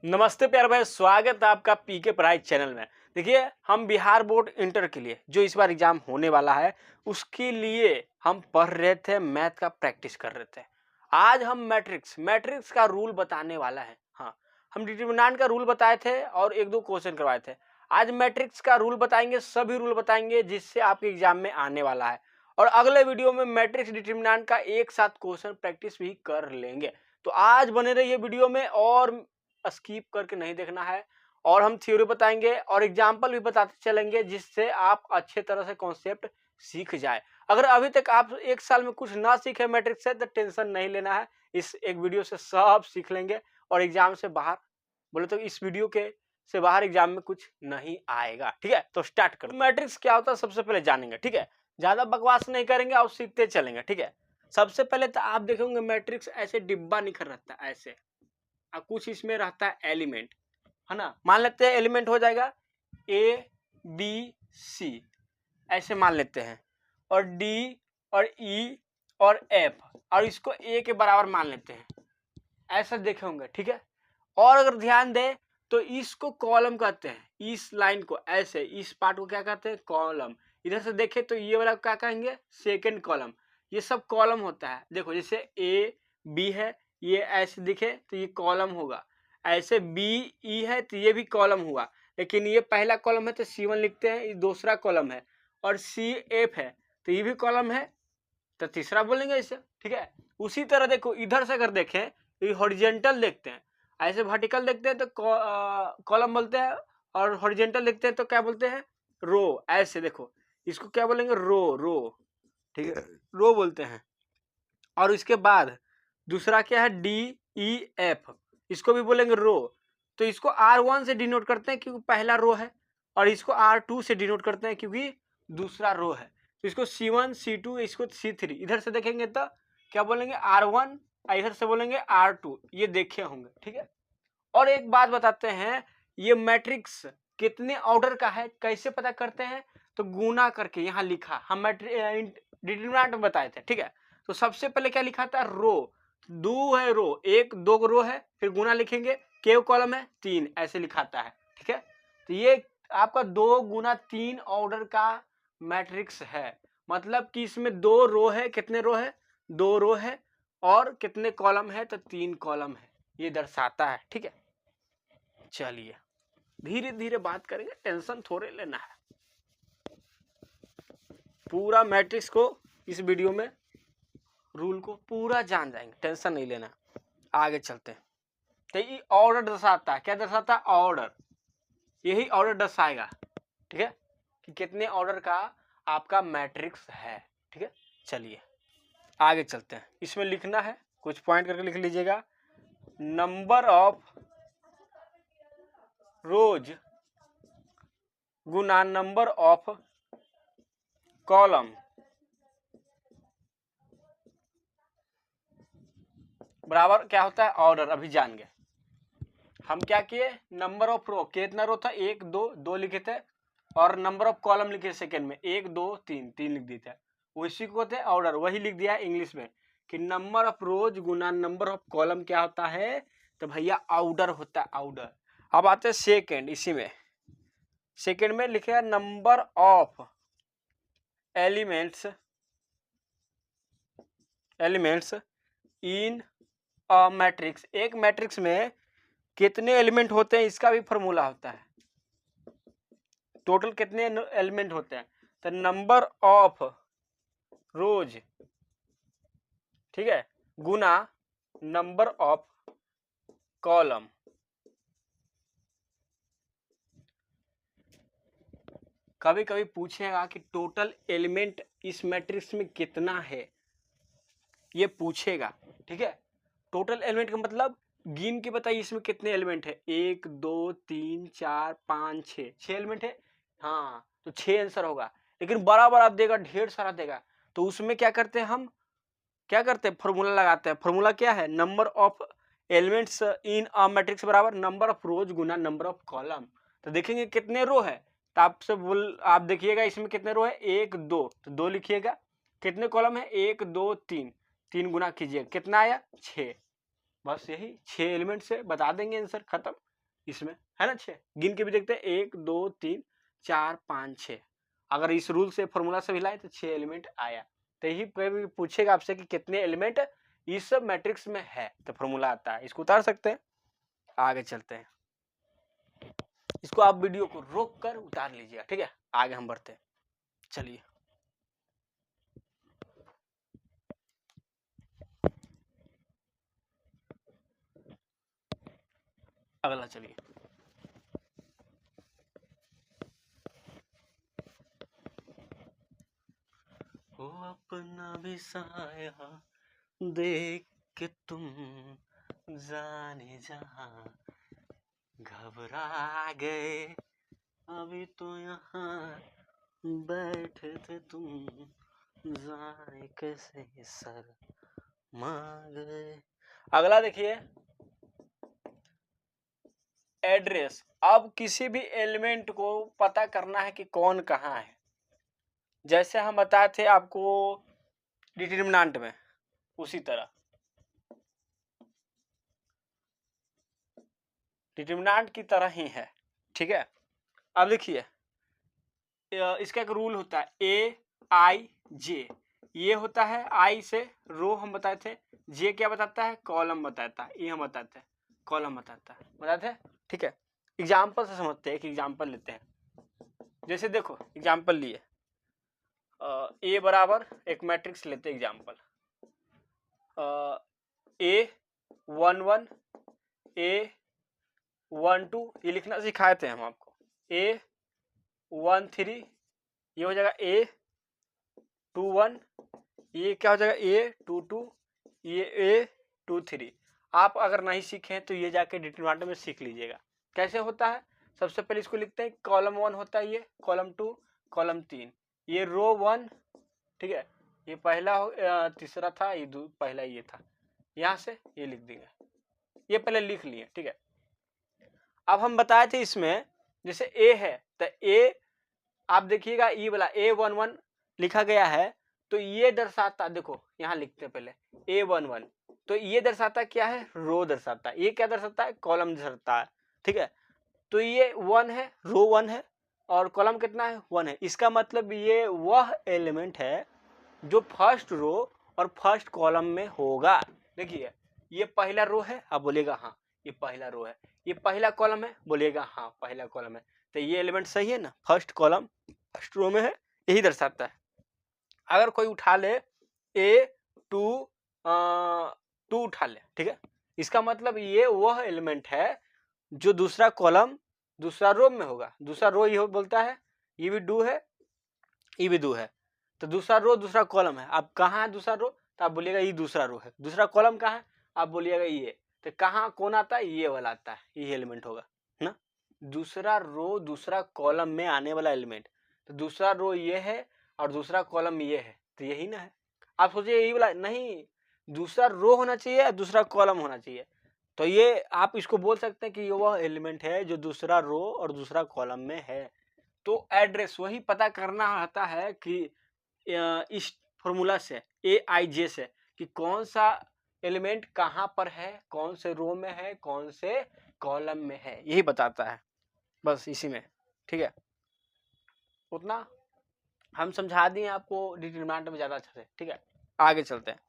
नमस्ते प्यारे भाई, स्वागत है आपका पीके पढ़ाई चैनल में। देखिए, हम बिहार बोर्ड इंटर के लिए जो इस बार एग्जाम होने वाला है उसके लिए हम पढ़ रहे थे, मैथ का प्रैक्टिस कर रहे थे। आज हम मैट्रिक्स का रूल बताने वाला है। हाँ, हम डिटरमिनेंट का रूल बताए थे और एक दो क्वेश्चन करवाए थे। आज मैट्रिक्स का रूल बताएंगे, सभी रूल बताएंगे जिससे आपके एग्जाम में आने वाला है। और अगले वीडियो में मैट्रिक्स डिटरमिनेंट का एक साथ क्वेश्चन प्रैक्टिस भी कर लेंगे। तो आज बने रहिए वीडियो में और स्किप करके नहीं देखना है। और हम थ्योरी बताएंगे और एग्जाम्पल भी बताते चलेंगे जिससे आप अच्छे तरह से कॉन्सेप्ट सीख जाए। अगर अभी तक आप एक साल में कुछ ना सीखे मैट्रिक्स से तो टेंशन नहीं लेना है, इस एक वीडियो से सब सीख लेंगे और एग्जाम से बाहर बोले तो इस वीडियो के से बाहर एग्जाम में कुछ नहीं आएगा। ठीक है, तो स्टार्ट करो। मैट्रिक्स क्या होता है सबसे पहले जानेंगे। ठीक है, ज्यादा बकवास नहीं करेंगे और सीखते चलेंगे। ठीक है, सबसे पहले तो आप देखेंगे मैट्रिक्स ऐसे डिब्बा निखर रहता है ऐसे, कुछ इसमें रहता है एलिमेंट, है ना। मान लेते हैं एलिमेंट हो जाएगा ए बी सी, ऐसे मान लेते हैं, और डी और ई और एफ, और इसको ए के बराबर मान लेते हैं, ऐसा देखे होंगे। ठीक है, और अगर ध्यान दें तो इसको कॉलम कहते हैं, इस लाइन को ऐसे, इस पार्ट को क्या कहते हैं, कॉलम। इधर से देखे तो ये वाला क्या कहेंगे, सेकंड कॉलम। ये सब कॉलम होता है। देखो जैसे ए बी है, ये ऐसे दिखे तो ये कॉलम होगा, ऐसे बी ई है तो ये भी कॉलम हुआ। लेकिन ये पहला कॉलम है तो C1 लिखते हैं, ये दूसरा कॉलम है, और सी एफ है तो ये भी कॉलम है तो तीसरा बोलेंगे इसे। ठीक है, उसी तरह देखो इधर से अगर देखें ये हॉरिजेंटल देखते हैं, ऐसे वर्टिकल देखते हैं तो कॉलम बोलते हैं, और हॉरिजेंटल देखते हैं तो क्या बोलते हैं, रो। ऐसे देखो इसको क्या बोलेंगे, रो। ठीक है, रो बोलते हैं। और इसके बाद दूसरा क्या है, डी ई एफ, इसको भी बोलेंगे रो। तो इसको R1 से डिनोट करते हैं क्योंकि पहला रो है, और इसको R2 से डिनोट करते हैं क्योंकि दूसरा रो है। तो इसको C1 C2, इसको C3। इधर से देखेंगे तो क्या बोलेंगे, R1, इधर से बोलेंगे R2, ये देखे होंगे। ठीक है, और एक बात बताते हैं, ये मैट्रिक्स कितने ऑर्डर का है कैसे पता करते हैं, तो गुना करके यहाँ लिखा, हम डिटरमिनेंट में बताए थे। ठीक है, तो सबसे पहले क्या लिखा था, रो। दो है रो, एक दो रो है, फिर गुना लिखेंगे, के कॉलम है 3, ऐसे लिखाता है। ठीक है, तो ये आपका 2 गुना 3 ऑर्डर का मैट्रिक्स है। मतलब कि इसमें 2 रो है, कितने रो है, 2 रो है, और कितने कॉलम है, तो 3 कॉलम है, ये दर्शाता है। ठीक है, चलिए धीरे धीरे बात करेंगे, टेंशन थोड़े लेना है। पूरा मैट्रिक्स को इस वीडियो में रूल को पूरा जान जाएंगे, टेंशन नहीं लेना। आगे चलते हैं। तो ये ऑर्डर दर्शाता है, क्या दर्शाता है, ऑर्डर। यही ऑर्डर दर्शाएगा। ठीक है, कि कितने ऑर्डर का आपका मैट्रिक्स है। ठीक है, चलिए आगे चलते हैं। इसमें लिखना है, कुछ पॉइंट करके लिख लीजिएगा। नंबर ऑफ रोज गुना नंबर ऑफ कॉलम बराबर क्या होता है, ऑर्डर। अभी जान गए हम क्या किए, नंबर ऑफ रो, कितना रो था, 1 2 लिखे थे, और नंबर ऑफ कॉलम लिखे सेकंड में, 1 2 3 लिख दिए थे, उसी को थे ऑर्डर। वही लिख दिया इंग्लिश में कि नंबर ऑफ रोज गुना नंबर ऑफ कॉलम क्या होता है, तो भैया ऑर्डर होता है, ऑर्डर। अब आते हैं सेकंड, इसी में सेकंड में लिखे number of elements in a matrix. एक मैट्रिक्स में कितने एलिमेंट होते हैं इसका भी फॉर्मूला होता है, टोटल कितने एलिमेंट होते हैं, तो नंबर ऑफ रोज, ठीक है, गुना नंबर ऑफ कॉलम। कभी कभी पूछेगा कि टोटल एलिमेंट इस मैट्रिक्स में कितना है, ये पूछेगा। ठीक है, टोटल एलिमेंट का मतलब गिन के बताइए इसमें कितने एलिमेंट है, 1 2 3 4 5 6 एलिमेंट है। हाँ, तो 6 आंसर होगा। लेकिन बराबर आप देगा, ढेर सारा देगा, तो उसमें क्या करते हैं, हम क्या करते हैं, फॉर्मूला लगाते हैं। फॉर्मूला क्या है, number of elements in a matrix बराबर नंबर ऑफ रोज गुना नंबर ऑफ कॉलम। तो देखेंगे कितने रो है, तो आपसे आप देखिएगा इसमें कितने रो है, 1 2, तो 2 लिखिएगा। कितने कॉलम है, 1 2 3, 3 गुना कीजिएगा, कितना आया, 6। बस यही 6 एलिमेंट से बता देंगे आंसर, खत्म। इसमें है ना 6, गिन के भी देखते हैं 1 2 3 4 5 6। अगर इस रूल से फॉर्मूला से भी लाए तो 6 एलिमेंट आया। तो यही पूछेगा आपसे कि कितने एलिमेंट इस मैट्रिक्स में है, तो फॉर्मूला आता है, इसको उतार सकते हैं। आगे चलते हैं, इसको आप वीडियो को रोक कर उतार लीजिएगा, ठीक है। आगे हम बढ़ते हैं, चलिए। अगला चलिए, हो अपना भी साया देख के तुम जाने जहां घबरा गए, अभी तो यहाँ बैठे थे तुम जाने कैसे सर गए। अगला देखिए, एड्रेस। अब किसी भी एलिमेंट को पता करना है कि कौन कहाँ है, जैसे हम बताए थे आपको डिटरमिनेंट में, उसी तरह डिटरमिनेंट की तरह ही है, ठीक है। अब देखिए, इसका एक रूल होता है ए आई जे, ये होता है आई से रो हम बताए थे, जे क्या बताता है, कॉलम बताता है, ये हम बताते हैं कॉलम बताता है, बताते हैं, ठीक है। एग्जाम्पल से समझते हैं, एक एग्जाम्पल लेते हैं। जैसे देखो एग्जाम्पल लिए, ए बराबर एक मैट्रिक्स लेते हैं एग्जाम्पल, ए 1 1 ए 1 2, ये लिखना सिखाए थे हम आपको, ए 1 3, ये हो जाएगा ए 2 1, ये क्या हो जाएगा ए 2 2, ये ए 2 3। आप अगर नहीं सीखे तो ये जाके डिटरमिनेंट में सीख लीजिएगा कैसे होता है। सबसे पहले इसको लिखते हैं, कॉलम 1 होता है, ये कॉलम 2, कॉलम 3, ये रो 1, ठीक है। ये पहला तीसरा था, ये पहला ये था, यहाँ से ये लिख देंगे, ये पहले लिख लिए, ठीक है। अब हम बताए थे इसमें जैसे ए है तो ए, आप देखिएगा ई वाला A11 लिखा गया है, तो ये दर्शाता, देखो यहाँ लिखते हैं पहले A11, तो ये दर्शाता क्या है, रो दर्शाता है, ये क्या दर्शाता है, कॉलम दर्शाता है, ठीक है। तो ये 1 है, रो 1 है, और कॉलम कितना है, 1 है। इसका मतलब ये वह एलिमेंट है जो फर्स्ट रो और फर्स्ट कॉलम में होगा। देखिए ये पहला रो है, आप बोलिएगा हाँ ये पहला रो है, ये पहला कॉलम है, बोलिएगा हाँ पहला कॉलम है, तो ये एलिमेंट सही है ना, फर्स्ट कॉलम फर्स्ट रो में है, यही दर्शाता है। अगर कोई उठा ले A2 2 उठा ले, ठीक है, इसका मतलब ये वह एलिमेंट है जो दूसरा कॉलम दूसरा रो में होगा। दूसरा रो ये बोलता है ये भी 2 है, ये भी 2 है, तो दूसरा रो दूसरा कॉलम है। अब कहाँ है दूसरा रो, तो आप बोलिएगा ये दूसरा रो है। दूसरा कॉलम कहाँ है, आप बोलिएगा ये, तो कहाँ कौन आता है, ये वाला आता है, ये एलिमेंट होगा ना। दूसरा रो दूसरा कॉलम में आने वाला एलिमेंट, तो दूसरा रो ये है और दूसरा कॉलम ये है, तो यही ना है। आप सोचिए ये वाला नहीं, दूसरा रो होना चाहिए, दूसरा कॉलम होना चाहिए, तो ये आप इसको बोल सकते हैं कि ये वह एलिमेंट है जो दूसरा रो और दूसरा कॉलम में है। तो एड्रेस वही पता करना आता है कि इस फॉर्मूला से AIJ से कि कौन सा एलिमेंट कहाँ पर है, कौन से रो में है, कौन से कॉलम में है, यही बताता है, बस इसी में, ठीक है। उतना हम समझा दिए आपको डिटरमिनेंट में ज़्यादा अच्छे से, ठीक है। आगे चलते हैं,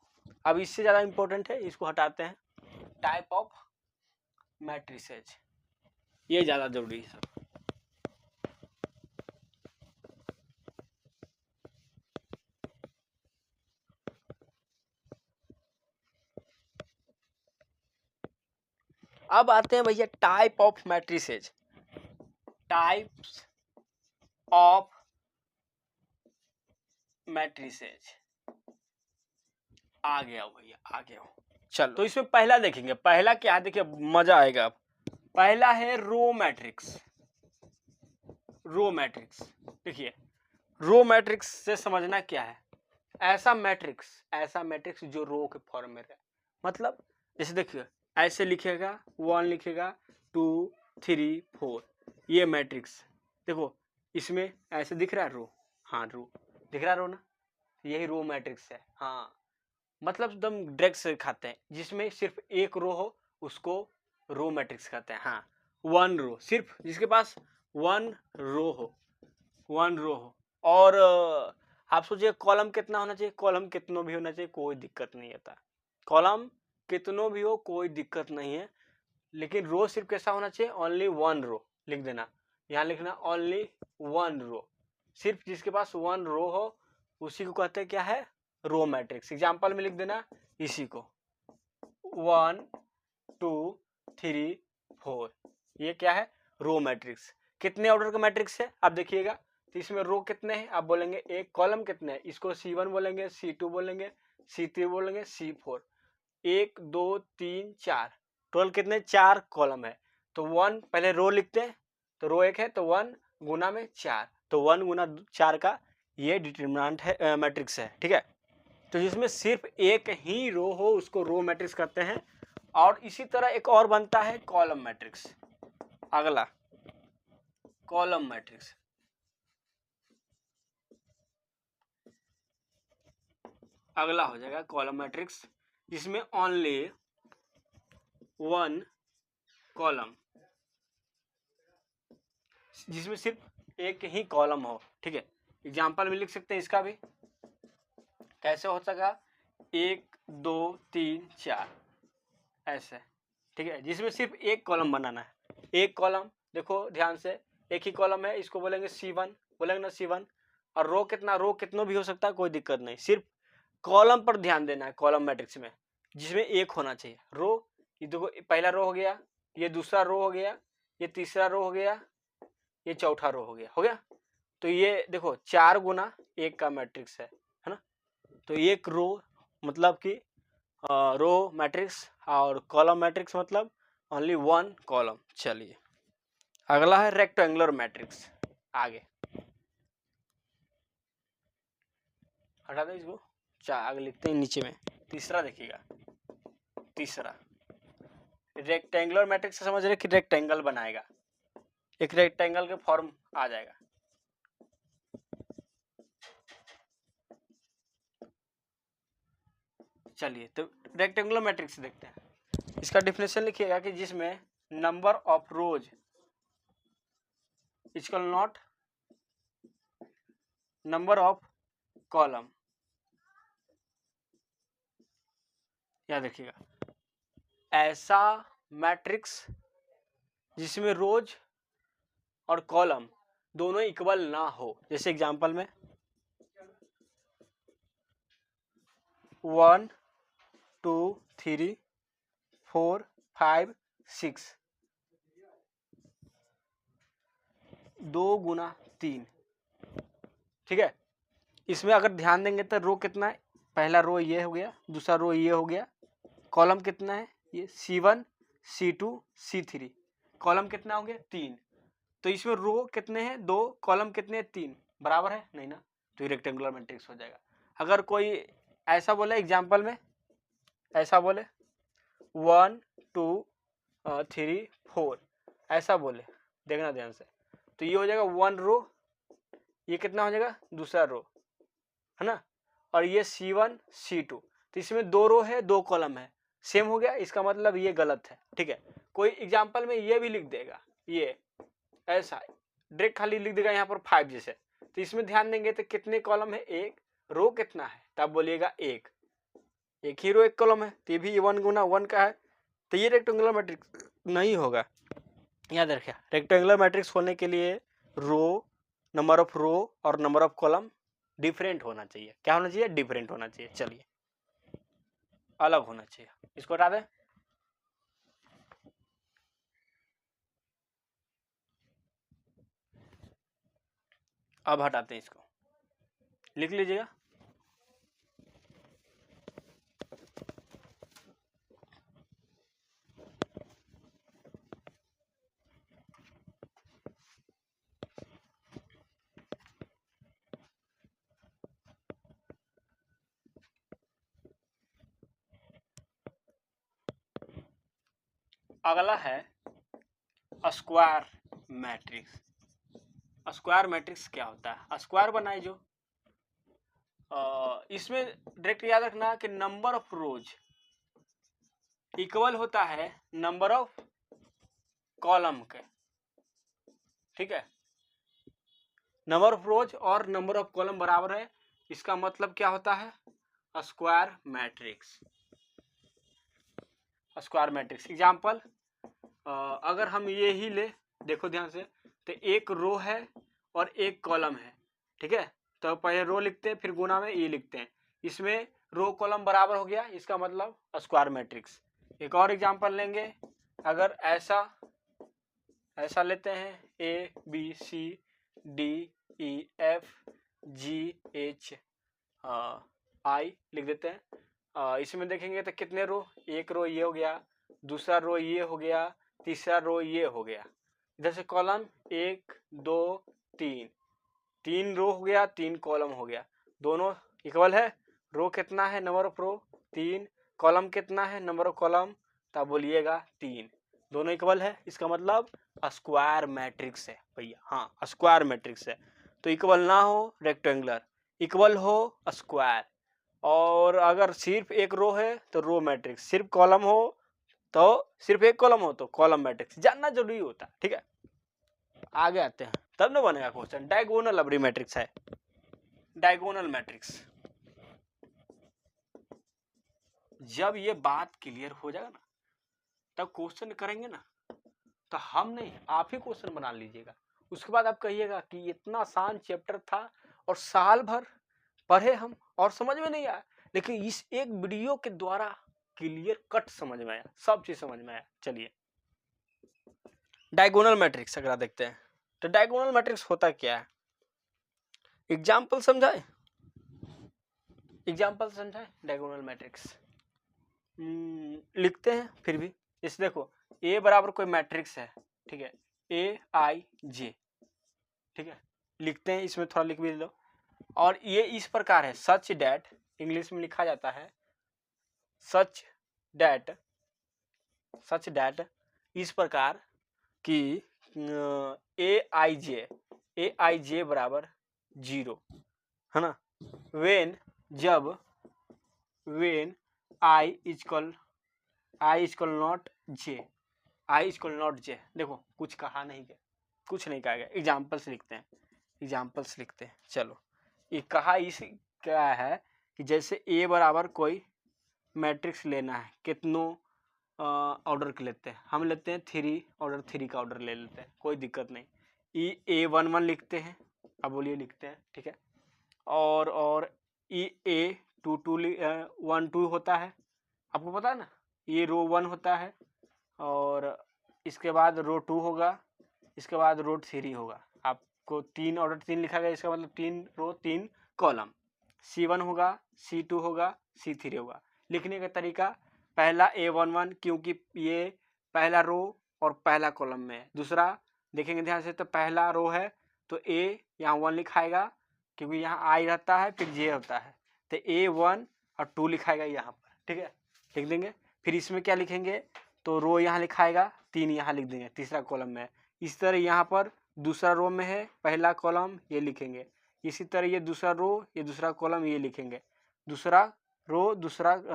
अब इससे ज़्यादा इंपॉर्टेंट है, इसको हटाते हैं, टाइप ऑफ मैट्रिसेज, ये ज़्यादा जरूरी है सर। अब आते हैं भैया type of matrices, types of matrices. आ गया भैया, आ गया। चलो तो इसमें पहला देखेंगे, पहला क्या है, देखिए मजा आएगा। पहला है रो मैट्रिक्स। रो मैट्रिक्स, देखिए रो मैट्रिक्स से समझना क्या है, ऐसा मैट्रिक्स जो रो के फॉर्म में रहे। मतलब जैसे देखिए ऐसे लिखेगा, 1 लिखेगा, 2 3 4, ये मैट्रिक्स देखो, इसमें ऐसे दिख रहा है रो, हाँ रो दिख रहा है रो ना, यही रो मैट्रिक्स है। हाँ मतलब एकदम डायरेक्ट से खाते हैं, जिसमें सिर्फ एक रो हो उसको रो मैट्रिक्स कहते हैं। हाँ वन रो, सिर्फ जिसके पास वन रो हो। और आप सोचिए कॉलम कितना होना चाहिए, कॉलम कितनों भी होना चाहिए, कोई दिक्कत नहीं आता, कॉलम कितनों भी हो कोई दिक्कत नहीं है, लेकिन रो सिर्फ कैसा होना चाहिए, ओनली वन रो लिख देना, यहाँ लिखना ओनली वन रो, सिर्फ जिसके पास वन रो हो उसी को कहते हैं क्या है, रो मैट्रिक्स। एग्जाम्पल में लिख देना इसी को, 1 2 3 4, ये क्या है, रो मैट्रिक्स। कितने ऑर्डर का मैट्रिक्स है आप देखिएगा, तो इसमें रो कितने हैं आप बोलेंगे, एक कॉलम कितने हैं, इसको C1 बोलेंगे, C2 बोलेंगे, C3 बोलेंगे, C4, 1 2 3 4, टोटल कितने, 4 कॉलम है। तो 1 पहले रो लिखते हैं, तो रो एक है तो 1 गुना में 4, तो 1 गुना 4 का ये डिटरमिनेंट है, मैट्रिक्स है, ठीक है। तो जिसमें सिर्फ एक ही रो हो उसको रो मैट्रिक्स कहते हैं। और इसी तरह एक और बनता है कॉलम मैट्रिक्स, अगला कॉलम मैट्रिक्स, अगला हो जाएगा कॉलम मैट्रिक्स, जिसमें ओनली वन कॉलम, जिसमें सिर्फ एक ही कॉलम हो, ठीक है। एग्जाम्पल में लिख सकते हैं इसका भी, कैसे हो सका, 1 2 3 4 ऐसे, ठीक है, जिसमें सिर्फ एक कॉलम बनाना है, एक कॉलम, देखो ध्यान से, एक ही कॉलम है, इसको बोलेंगे C1, बोलेंगे ना C1, और रो कितना, रो कितनों भी हो सकता है, कोई दिक्कत नहीं, सिर्फ कॉलम पर ध्यान देना है कॉलम मैट्रिक्स में, जिसमें एक होना चाहिए रो। ये देखो पहला रो हो गया, ये दूसरा रो हो गया, ये तीसरा रो हो गया, ये चौथा रो हो गया। तो ये देखो 4 गुना 1 का मैट्रिक्स है ना। तो एक रो मतलब कि रो मैट्रिक्स, और कॉलम मैट्रिक्स मतलब ओनली वन कॉलम। चलिए अगला है रेक्टेंगुलर मैट्रिक्स, आगे हटा दें इसको, आगे लिखते हैं नीचे में, तीसरा देखिएगा, तीसरा रेक्टेंगुलर मैट्रिक्स से समझ रहे कि रेक्टेंगल बनाएगा, एक रेक्टेंगल के फॉर्म आ जाएगा। चलिए तो रेक्टेंगुलर मैट्रिक्स देखते हैं, इसका डिफिनेशन लिखिएगा कि जिसमें number of rose equal not number of column, या देखिएगा ऐसा मैट्रिक्स जिसमें रोज और कॉलम दोनों इक्वल ना हो। जैसे एग्जांपल में 1 2 3 4 5 6, 2 गुना 3, ठीक है। इसमें अगर ध्यान देंगे तो रो कितना है, पहला रो ये हो गया, दूसरा रो ये हो गया, कॉलम कितना है, ये C1 C2 C3, कॉलम कितना हो गया 3। तो इसमें रो कितने हैं 2, कॉलम कितने हैं 3, बराबर है नहीं ना, तो ये रेक्टेंगुलर मैट्रिक्स हो जाएगा। अगर कोई ऐसा बोले एग्जाम्पल में, ऐसा बोले 1 2 3 4 ऐसा बोले, देखना ध्यान से, तो ये हो जाएगा 1 रो, ये कितना हो जाएगा दूसरा रो है ना, और ये C1 C2, तो इसमें 2 रो है 2 कॉलम है, सेम हो गया, इसका मतलब ये गलत है, ठीक है। कोई एग्जाम्पल में ये भी लिख देगा, ये ऐसा डायरेक्ट खाली लिख देगा यहाँ पर 5 जैसे, तो इसमें ध्यान देंगे तो कितने कॉलम है, एक रो कितना है, तब बोलिएगा एक ही रो एक कॉलम है, तो ये भी 1 गुना 1 का है, तो ये रेक्टेंगुलर मैट्रिक्स नहीं होगा। याद रखिए रेक्टेंगुलर मैट्रिक्स होने के लिए रो, नंबर ऑफ रो और नंबर ऑफ कॉलम डिफरेंट होना चाहिए। क्या होना चाहिए, डिफरेंट होना चाहिए। चलिए अलग होना चाहिए, इसको हटा दें। अब हटाते हैं इसको, लिख लीजिएगा अगला है स्क्वायर मैट्रिक्स। स्क्वायर मैट्रिक्स क्या होता है, स्क्वायर बनाए जो, इसमें डायरेक्ट याद रखना कि नंबर ऑफ रोज इक्वल होता है नंबर ऑफ कॉलम के, ठीक है। नंबर ऑफ रोज और नंबर ऑफ कॉलम बराबर है, इसका मतलब क्या होता है, square matrix. Square matrix example, अगर हम ये ही ले, देखो ध्यान से, तो एक रो है और एक कॉलम है, ठीक है। तो पहले रो लिखते हैं, फिर गुना में ये लिखते हैं, इसमें रो कॉलम बराबर हो गया, इसका मतलब स्क्वायर मैट्रिक्स। एक और एग्जांपल लेंगे, अगर ऐसा लेते हैं, A B C D E F G H I लिख देते हैं। इसमें देखेंगे तो कितने रो, एक रो ये हो गया, दूसरा रो ये हो गया, तीसरा रो ये हो गया। इधर से कॉलम 1 2 3, 3 रो हो गया, 3 कॉलम हो गया, दोनों इक्वल है। रो कितना है, नंबर ऑफ रो 3, कॉलम कितना है, नंबर ऑफ कॉलम, तब बोलिएगा 3, दोनों इक्वल है, इसका मतलब स्क्वायर मैट्रिक्स है भैया। हाँ, स्क्वायर मैट्रिक्स है। तो इक्वल ना हो रेक्टेंगुलर, इक्वल हो स्क्वायर। और अगर सिर्फ एक रो है तो रो मैट्रिक्स, सिर्फ कॉलम हो तो, सिर्फ एक कॉलम हो तो कॉलम मैट्रिक्स, जानना जरूरी होता है, ठीक है। आगे आते हैं, तब ना बनेगा क्वेश्चन। डायगोनल अबरी मैट्रिक्स है, डायगोनल मैट्रिक्स। जब ये बात क्लियर हो जाएगा ना, तब क्वेश्चन करेंगे ना, तो हम नहीं, आप ही क्वेश्चन बना लीजिएगा। उसके बाद आप कहिएगा कि इतना आसान चैप्टर था और साल भर पढ़े हम और समझ में नहीं आया, लेकिन इस एक वीडियो के द्वारा क्लियर कट समझ में आया, सब चीज समझ में आया। चलिए डायगोनल मैट्रिक्स अगर देखते हैं, तो डायगोनल मैट्रिक्स होता क्या है, एग्जाम्पल समझाए, एग्जाम्पल समझाए। डायगोनल मैट्रिक्स लिखते हैं फिर भी, इस देखो ए बराबर कोई मैट्रिक्स है, ठीक है, ए आई जे, ठीक है, लिखते हैं, इसमें थोड़ा लिख भी लो। और ये इस प्रकार है, सच डैट, इंग्लिश में लिखा जाता है सच डैट इस प्रकार कि ए आई जे बराबर 0 है ना, वेन आई इक्वल नॉट जे, देखो कुछ कहा नहीं गया, कुछ नहीं कहा गया, एग्जाम्पल्स लिखते हैं। चलो, ये कहा इस क्या है कि जैसे ए बराबर कोई मैट्रिक्स लेना है, कितनों ऑर्डर के लेते हैं, हम लेते हैं 3 का ऑर्डर ले लेते हैं, कोई दिक्कत नहीं। ई A11 लिखते हैं, अब बोलिए लिखते हैं, ठीक है। और ई A22 होता है, आपको पता है ना, ये रो 1 होता है, और इसके बाद रो 2 होगा, इसके बाद रो 3 होगा। आपको 3 ऑर्डर 3 लिखा गया, इसका मतलब 3 रो 3 कॉलम, C1 होगा, C2 होगा, C3 होगा। लिखने का तरीका, पहला A11 क्योंकि ये पहला रो और पहला कॉलम में है। दूसरा देखेंगे ध्यान से, तो पहला रो है तो A यहाँ 1 लिखाएगा, क्योंकि यहाँ I रहता है, फिर J होता है, तो A1 और 2 लिखाएगा यहाँ पर, ठीक है, लिख देंगे। फिर इसमें क्या लिखेंगे, तो रो यहाँ लिखाएगा, 3 यहाँ लिख देंगे, तीसरा कॉलम में है। इस तरह यहाँ पर दूसरा रो में है, पहला कॉलम ये लिखेंगे, इसी तरह ये दूसरा रो, ये दूसरा कॉलम ये लिखेंगे, दूसरा रो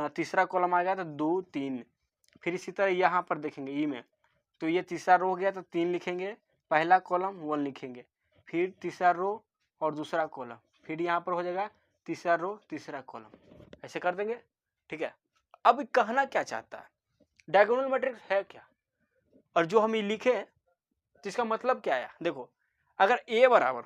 तीसरा कॉलम आ गया तो 2 3। फिर इसी तरह यहाँ पर देखेंगे ई में, तो ये तीसरा रो हो गया तो 3 लिखेंगे, पहला कॉलम 1 लिखेंगे, फिर तीसरा रो और दूसरा कॉलम, फिर यहाँ पर हो जाएगा तीसरा रो तीसरा कॉलम, ऐसे कर देंगे, ठीक है। अब कहना क्या चाहता है, डायगोनल मैट्रिक्स है क्या, और जो हम ये लिखे तो इसका मतलब क्या है। देखो, अगर ए बराबर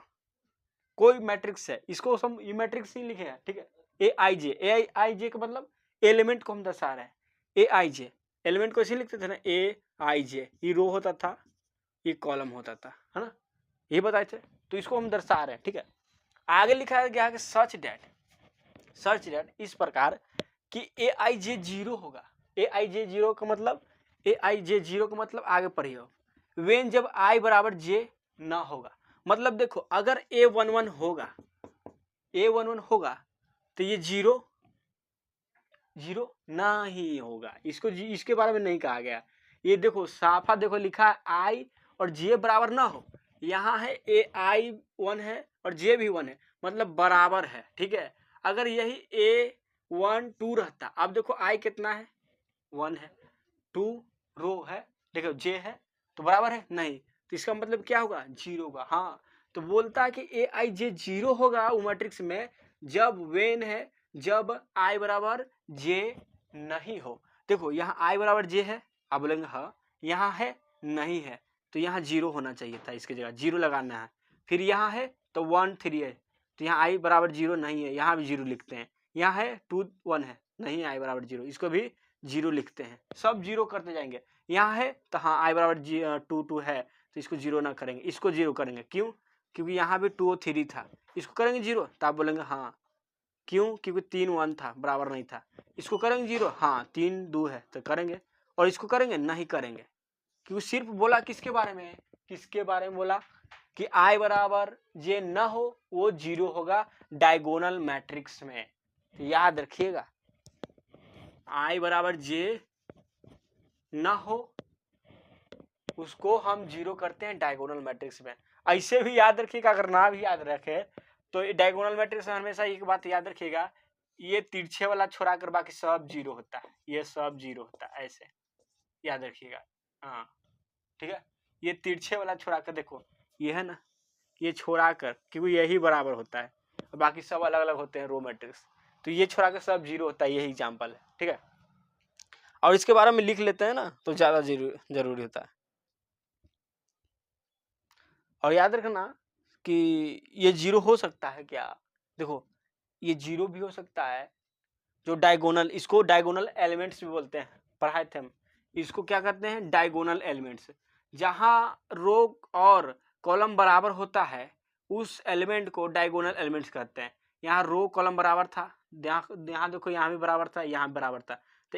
कोई मैट्रिक्स है, इसको हम ये मैट्रिक्स ही लिखे हैं, ठीक है, ए आई जे का मतलब एलिमेंट को हम दर्शा रहे हैं, ए आई जे एलिमेंट को ऐसे लिखते थे ना, ए आई जे, ये रो होता था, ये कॉलम होता था, है ना, ये बताए थे, तो इसको हम दर्शा रहे हैं, ठीक है। आगे लिखा गया है कि सच डैट इस प्रकार कि ए आई जे 0 होगा, ए आई जे 0 का मतलब आगे पढ़िए, वेन जब आई बराबर जे ना होगा, मतलब देखो अगर A11 होगा तो ये 0 ना ही होगा, इसके बारे में नहीं कहा गया। ये देखो साफा देखो लिखा है आई और जे बराबर ना हो, यहाँ है AI1 है और जे भी 1 है, मतलब बराबर है, ठीक है। अगर यही A1 2 रहता, अब देखो आई कितना है 1 है, 2 रो है, देखो जे है तो बराबर है नहीं, तो इसका मतलब क्या होगा, जीरो होगा। हाँ, तो बोलता है कि ए आई जे जीरो होगा वो मैट्रिक्स में जब वेन है, जब आई बराबर जे नहीं हो। देखो यहाँ आई बराबर जे है, आप बोलेंगे हाँ, यहाँ है नहीं है, तो यहाँ जीरो होना चाहिए था, इसकी जगह जीरो लगाना है। फिर यहाँ है तो 1 3 है, तो यहाँ आई बराबर जीरो नहीं है, यहाँ भी जीरो लिखते हैं। यहाँ है 2 1 है, नहीं आई बराबर जीरो, इसको भी जीरो लिखते हैं। सब जीरो करते जाएंगे। यहाँ है तो हाँ आई बराबर 2 2 है, तो इसको जीरो ना करेंगे, इसको जीरो करेंगे। क्यों? क्योंकि यहाँ भी 2 3 था, इसको करेंगे जीरो, तो आप बोलेंगे हाँ। क्यों? क्योंकि 3 1 था, बराबर नहीं था। इसको करेंगे जीरो, हाँ 3 2 है तो करेंगे। और इसको करेंगे, नहीं करेंगे, क्योंकि सिर्फ बोला किसके बारे में, किसके बारे में बोला कि आई बराबर जे न हो वो जीरो होगा डायगोनल मैट्रिक्स में। तो याद रखिएगा, आई बराबर जे न हो उसको हम जीरो करते हैं डायगोनल मैट्रिक्स में। ऐसे भी याद रखिएगा, अगर ना भी याद रखे तो डायगोनल मैट्रिक्स में हमेशा एक बात याद रखिएगा, ये तिरछे वाला छोड़ा कर बाकी सब जीरो होता है, ये सब जीरो होता है, ऐसे याद रखिएगा। हाँ ठीक है, ये तिरछे वाला छोड़ा कर देखो, ये है ना, ये छोड़ा कर, क्योंकि यही बराबर होता है, बाकी सब अलग अलग होते हैं रो मैट्रिक्स, तो ये छोड़ा कर सब जीरो होता है, यही एग्जाम्पल है। ठीक है, और इसके बारे में लिख लेते हैं ना तो ज्यादा जरूरी होता है। और याद रखना कि ये जीरो हो सकता है क्या, देखो ये जीरो भी हो सकता है, जो डायगोनल, इसको डायगोनल एलिमेंट्स भी बोलते हैं, पढ़ाए थे हम। इसको क्या कहते हैं, डायगोनल एलिमेंट्स। जहां रो और कॉलम बराबर होता है उस एलिमेंट को डायगोनल एलिमेंट्स कहते हैं। यहाँ रो कॉलम बराबर था, यहाँ देखो यहाँ भी बराबर था, यहाँ भी बराबर था, तो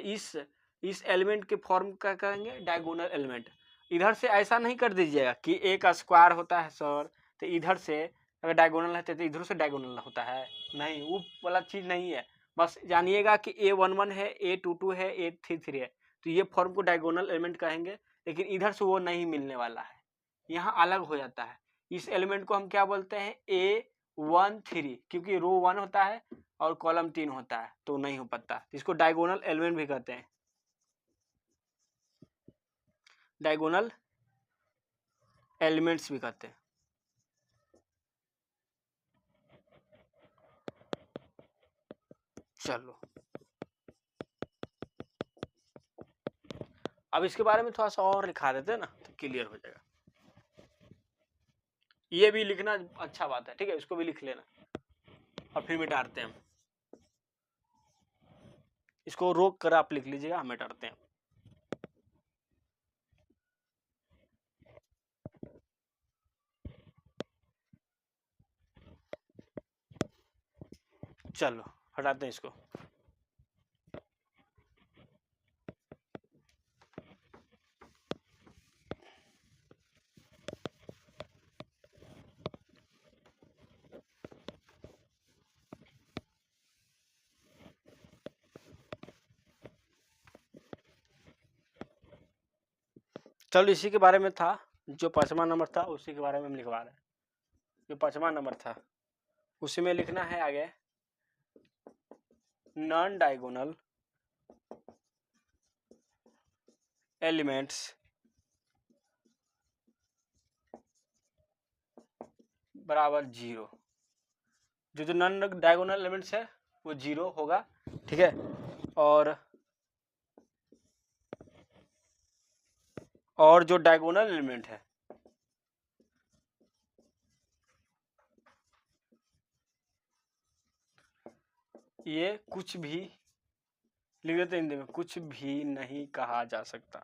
इस एलिमेंट के फॉर्म क्या करेंगे, डायगोनल एलिमेंट। इधर से ऐसा नहीं कर दीजिएगा कि एक स्क्वायर होता है सर, तो इधर से अगर डायगोनल है तो इधर से डायगोनल होता है, नहीं वो वाला चीज नहीं है। बस जानिएगा कि A11 है, A22 है, A33 है, तो ये फॉर्म को डायगोनल एलिमेंट कहेंगे, लेकिन इधर से वो नहीं मिलने वाला है, यहाँ अलग हो जाता है। इस एलिमेंट को हम क्या बोलते हैं, A13, क्योंकि रो 1 होता है और कॉलम 3 होता है, तो नहीं हो पाता, इसको डायगोनल एलिमेंट भी कहते हैं, डायगोनल एलिमेंट्स भी कहते हैं। चलो अब इसके बारे में थोड़ा सा और लिखा देते हैं ना तो क्लियर हो जाएगा। ये भी लिखना अच्छा बात है, ठीक है, इसको भी लिख लेना और फिर मिटाते हैं हम। इसको रोक कर आप लिख लीजिएगा, हम मिटाते हैं। चलो हटाते हैं इसको। चलो इसी के बारे में था, जो 5वां नंबर था उसी के बारे में हम लिखवा रहे हैं। जो 5वां नंबर था उसी में लिखना है आगे, नॉन डायगोनल एलिमेंट्स बराबर जीरो। जो नॉन डायगोनल एलिमेंट्स है वो जीरो होगा, ठीक है। और जो डायगोनल एलिमेंट है ये कुछ भी लिख देते हिंदी में, कुछ भी नहीं कहा जा सकता,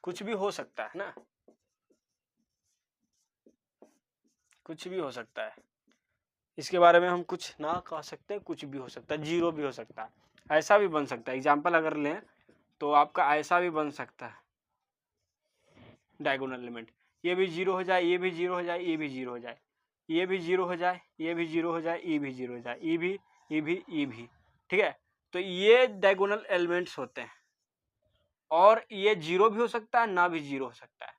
कुछ भी हो सकता है ना, कुछ भी हो सकता है। इसके बारे में हम कुछ ना कह सकते, कुछ भी हो सकता है, जीरो भी हो सकता है, ऐसा भी बन सकता है। एग्जाम्पल अगर लें तो आपका ऐसा भी बन सकता है, डायगोनल एलिमेंट ये भी जीरो हो जाए, ये भी जीरो हो जाए, ये भी जीरो हो जाए, ये भी जीरो हो जाए, ये भी जीरो हो जाए, ये भी जीरो हो जाए, ये भी, ये भी, ये भी, ठीक है। तो ये डायगोनल एलिमेंट्स होते हैं, और ये जीरो भी हो सकता है, ना भी जीरो हो सकता है,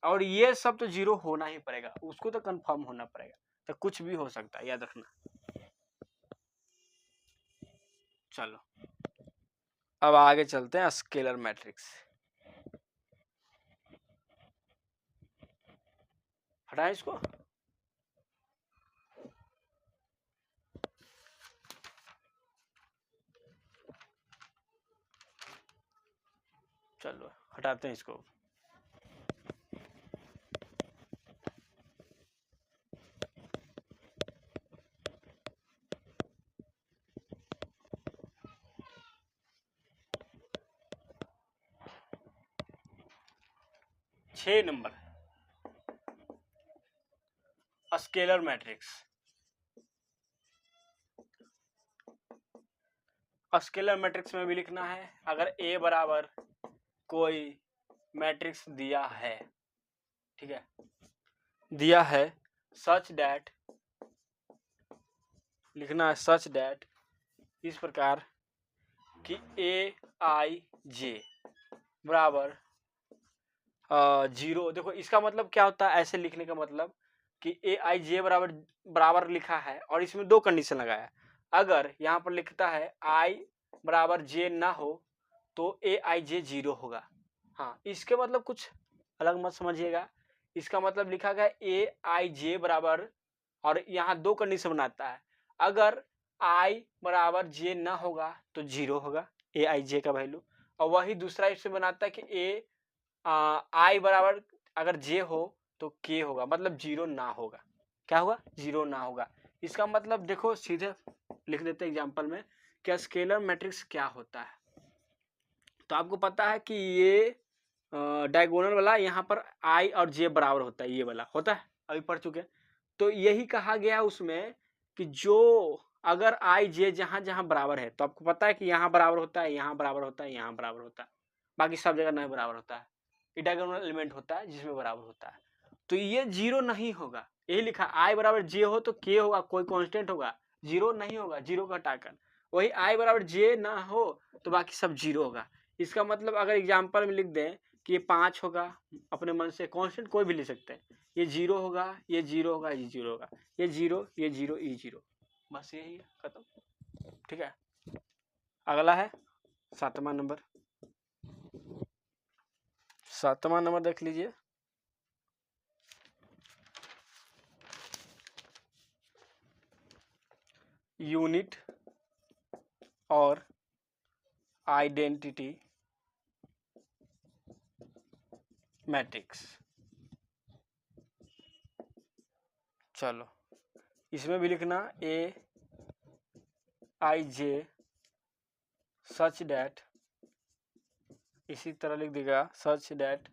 और ये सब तो जीरो होना ही पड़ेगा, उसको तो कंफर्म होना पड़ेगा, तो कुछ भी हो सकता है, याद रखना। चलो अब आगे चलते हैं स्केलर मैट्रिक्स। हटाएं इसको। चलो हटाते हैं इसको। छह number scalar matrix. Scalar matrix में भी लिखना है, अगर A बराबर कोई मैट्रिक्स दिया है, ठीक है, दिया है सच दैट, लिखना है सच दैट इस प्रकार कि AIJ बराबर 0। देखो इसका मतलब क्या होता है, ऐसे लिखने का मतलब कि AIJ बराबर लिखा है और इसमें दो कंडीशन लगाया। अगर यहाँ पर लिखता है I बराबर J ना हो तो AIJ 0 होगा। हाँ, इसके मतलब कुछ अलग मत समझिएगा। इसका मतलब लिखा गया AIJ बराबर, और यहाँ दो कंडीशन बनाता है। अगर I बराबर J ना होगा तो 0 होगा AIJ का वैल्यू, और वही दूसरा इससे बनाता है कि I बराबर अगर J हो तो K होगा, मतलब 0 ना होगा। क्या होगा? 0 ना होगा। इसका मतलब देखो सीधे लिख देते हैं एग्जाम्पल में कि स्केलर मैट्रिक्स क्या होता है। तो आपको पता है कि ये डायगोनल वाला यहाँ पर I और J बराबर होता है, ये वाला होता है, अभी पढ़ चुके हैं। तो यही कहा गया उसमें कि जो अगर I J जहाँ जहाँ बराबर है, तो आपको पता है कि यहाँ बराबर होता है, यहाँ बराबर होता है, यहाँ बराबर होता है, बाकी सब जगह नहीं बराबर होता है। ये डायगोनल एलिमेंट होता है जिसमें बराबर होता है। तो ये 0 नहीं होगा, यही लिखा I बराबर J हो तो K होगा, कोई कांस्टेंट होगा, 0 नहीं होगा, 0 का हटाकर। वही I बराबर J ना हो तो बाकी सब 0 होगा। इसका मतलब अगर एग्जाम्पल में लिख दें कि ये 5 होगा, अपने मन से कांस्टेंट कोई भी लिख सकते हैं, ये 0 होगा, ये 0 होगा, ये 0 होगा, ये 0, ये 0, ये 0, बस यही है, खत्म। ठीक है, अगला है 7वां नंबर। 7वां नंबर देख लीजिए। यूनिट और आइडेंटिटी मैट्रिक्स। चलो इसमें भी लिखना AIJ सच दैट, इसी तरह लिख देगा सच दैट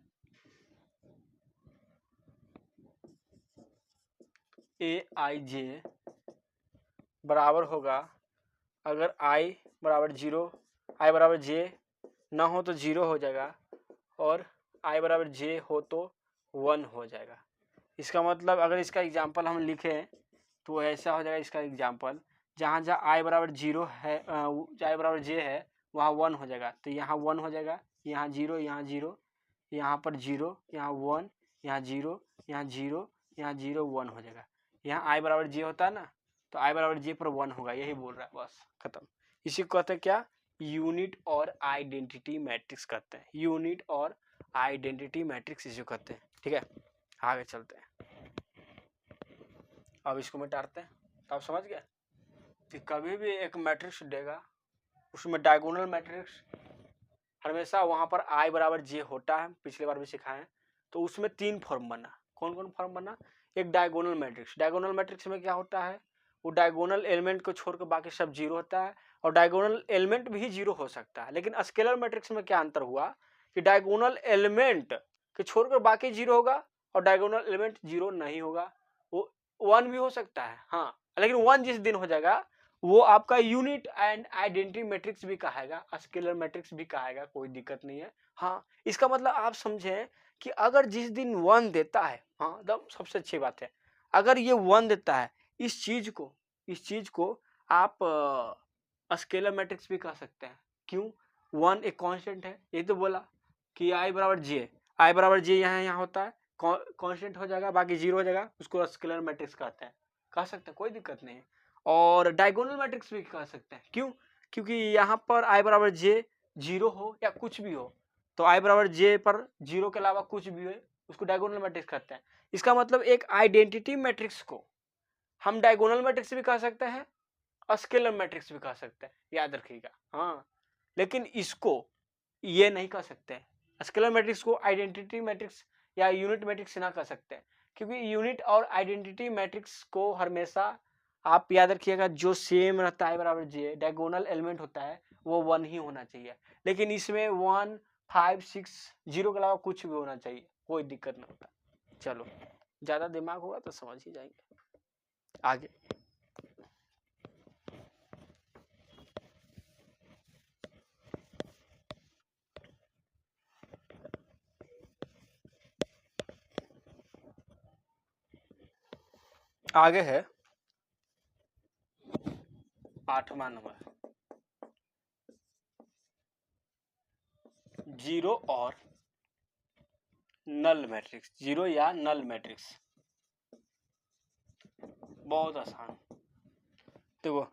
AIJ बराबर होगा, अगर I बराबर 0, I बराबर J ना हो तो 0 हो जाएगा, और I बराबर J हो तो 1 हो जाएगा। इसका मतलब अगर इसका एग्जाम्पल हम लिखें तो ऐसा हो जाएगा इसका एग्जाम्पल, जहाँ जहाँ I बराबर 0 है, I बराबर J है, वहाँ 1 हो जाएगा। तो यहाँ 1 हो जाएगा, यहाँ 0, यहाँ 0, यहाँ पर 0, यहाँ 1, यहाँ 0, यहाँ 0, यहाँ 0, 1 हो जाएगा। यहाँ I बराबर J होता है ना, तो I बराबर J पर 1 होगा, यही बोल रहा है, बस खत्म। इसी को कहते हैं क्या? यूनिट और आइडेंटिटी मैट्रिक्स कहते हैं। यूनिट और आइडेंटिटी मैट्रिक्स इसे कहते हैं। ठीक है, आगे चलते हैं। अब इसको मिटाते हैं। तो आप समझ गए कि कभी भी एक मैट्रिक्स देगा, उसमें डायगोनल मैट्रिक्स हमेशा वहां पर I बराबर J होता है, पिछले बार भी सिखाए हैं। तो उसमें 3 फॉर्म बना। कौन कौन फॉर्म बना? एक डायगोनल मैट्रिक्स। डायगोनल मैट्रिक्स में क्या होता है, वो डायगोनल एलिमेंट को छोड़कर बाकी सब 0 होता है, और डायगोनल एलिमेंट भी 0 हो सकता है। लेकिन स्केलर मैट्रिक्स में क्या अंतर हुआ कि डायगोनल एलिमेंट के छोड़कर बाकी 0 होगा, और डायगोनल एलिमेंट 0 नहीं होगा, वो 1 भी हो सकता है। हाँ, लेकिन 1 जिस दिन हो जाएगा वो आपका यूनिट एंड आइडेंटिटी मैट्रिक्स भी कहेगा, स्केलर मैट्रिक्स भी कहेगा, कोई दिक्कत नहीं है। हाँ, इसका मतलब आप समझें कि अगर जिस दिन 1 देता है, हाँ एकदम सबसे अच्छी बात है, अगर ये 1 देता है, इस चीज को आप स्केलर मैट्रिक्स भी कह सकते हैं। क्यों? 1 एक कांस्टेंट है, ये तो बोला कि I बराबर J यहाँ होता है, कांस्टेंट हो जाएगा, बाकी 0 हो जाएगा, उसको स्केलर मैट्रिक्स कहते हैं, कह सकते हैं, कोई दिक्कत नहीं है। और डायगोनल मैट्रिक्स भी कह सकते हैं। क्यों? क्योंकि यहाँ पर I बराबर J 0 हो या कुछ भी हो, तो I बराबर J पर 0 के अलावा कुछ भी हो उसको डायगोनल मैट्रिक्स कहते हैं। इसका मतलब एक आइडेंटिटी मैट्रिक्स को हम डायगोनल मैट्रिक्स भी कह सकते हैं, स्केलर मैट्रिक्स भी कह सकते हैं, याद रखिएगा। हाँ, लेकिन इसको ये नहीं कह सकते हैं, स्केलर मैट्रिक्स को आइडेंटिटी मैट्रिक्स या यूनिट मैट्रिक्स ना कह सकते हैं, क्योंकि यूनिट और आइडेंटिटी मैट्रिक्स को हमेशा आप याद रखिएगा, जो सेम रहता है बराबर जे, डायगोनल एलिमेंट होता है वो 1 ही होना चाहिए। लेकिन इसमें 1, 5, 6, 0 के अलावा कुछ भी होना चाहिए, कोई दिक्कत नहीं होता। चलो, ज्यादा दिमाग होगा तो समझ ही जाएंगे। आगे आगे है 8वां नंबर, जीरो और नल मैट्रिक्स, जीरो या नल मैट्रिक्स। बहुत आसान, देखो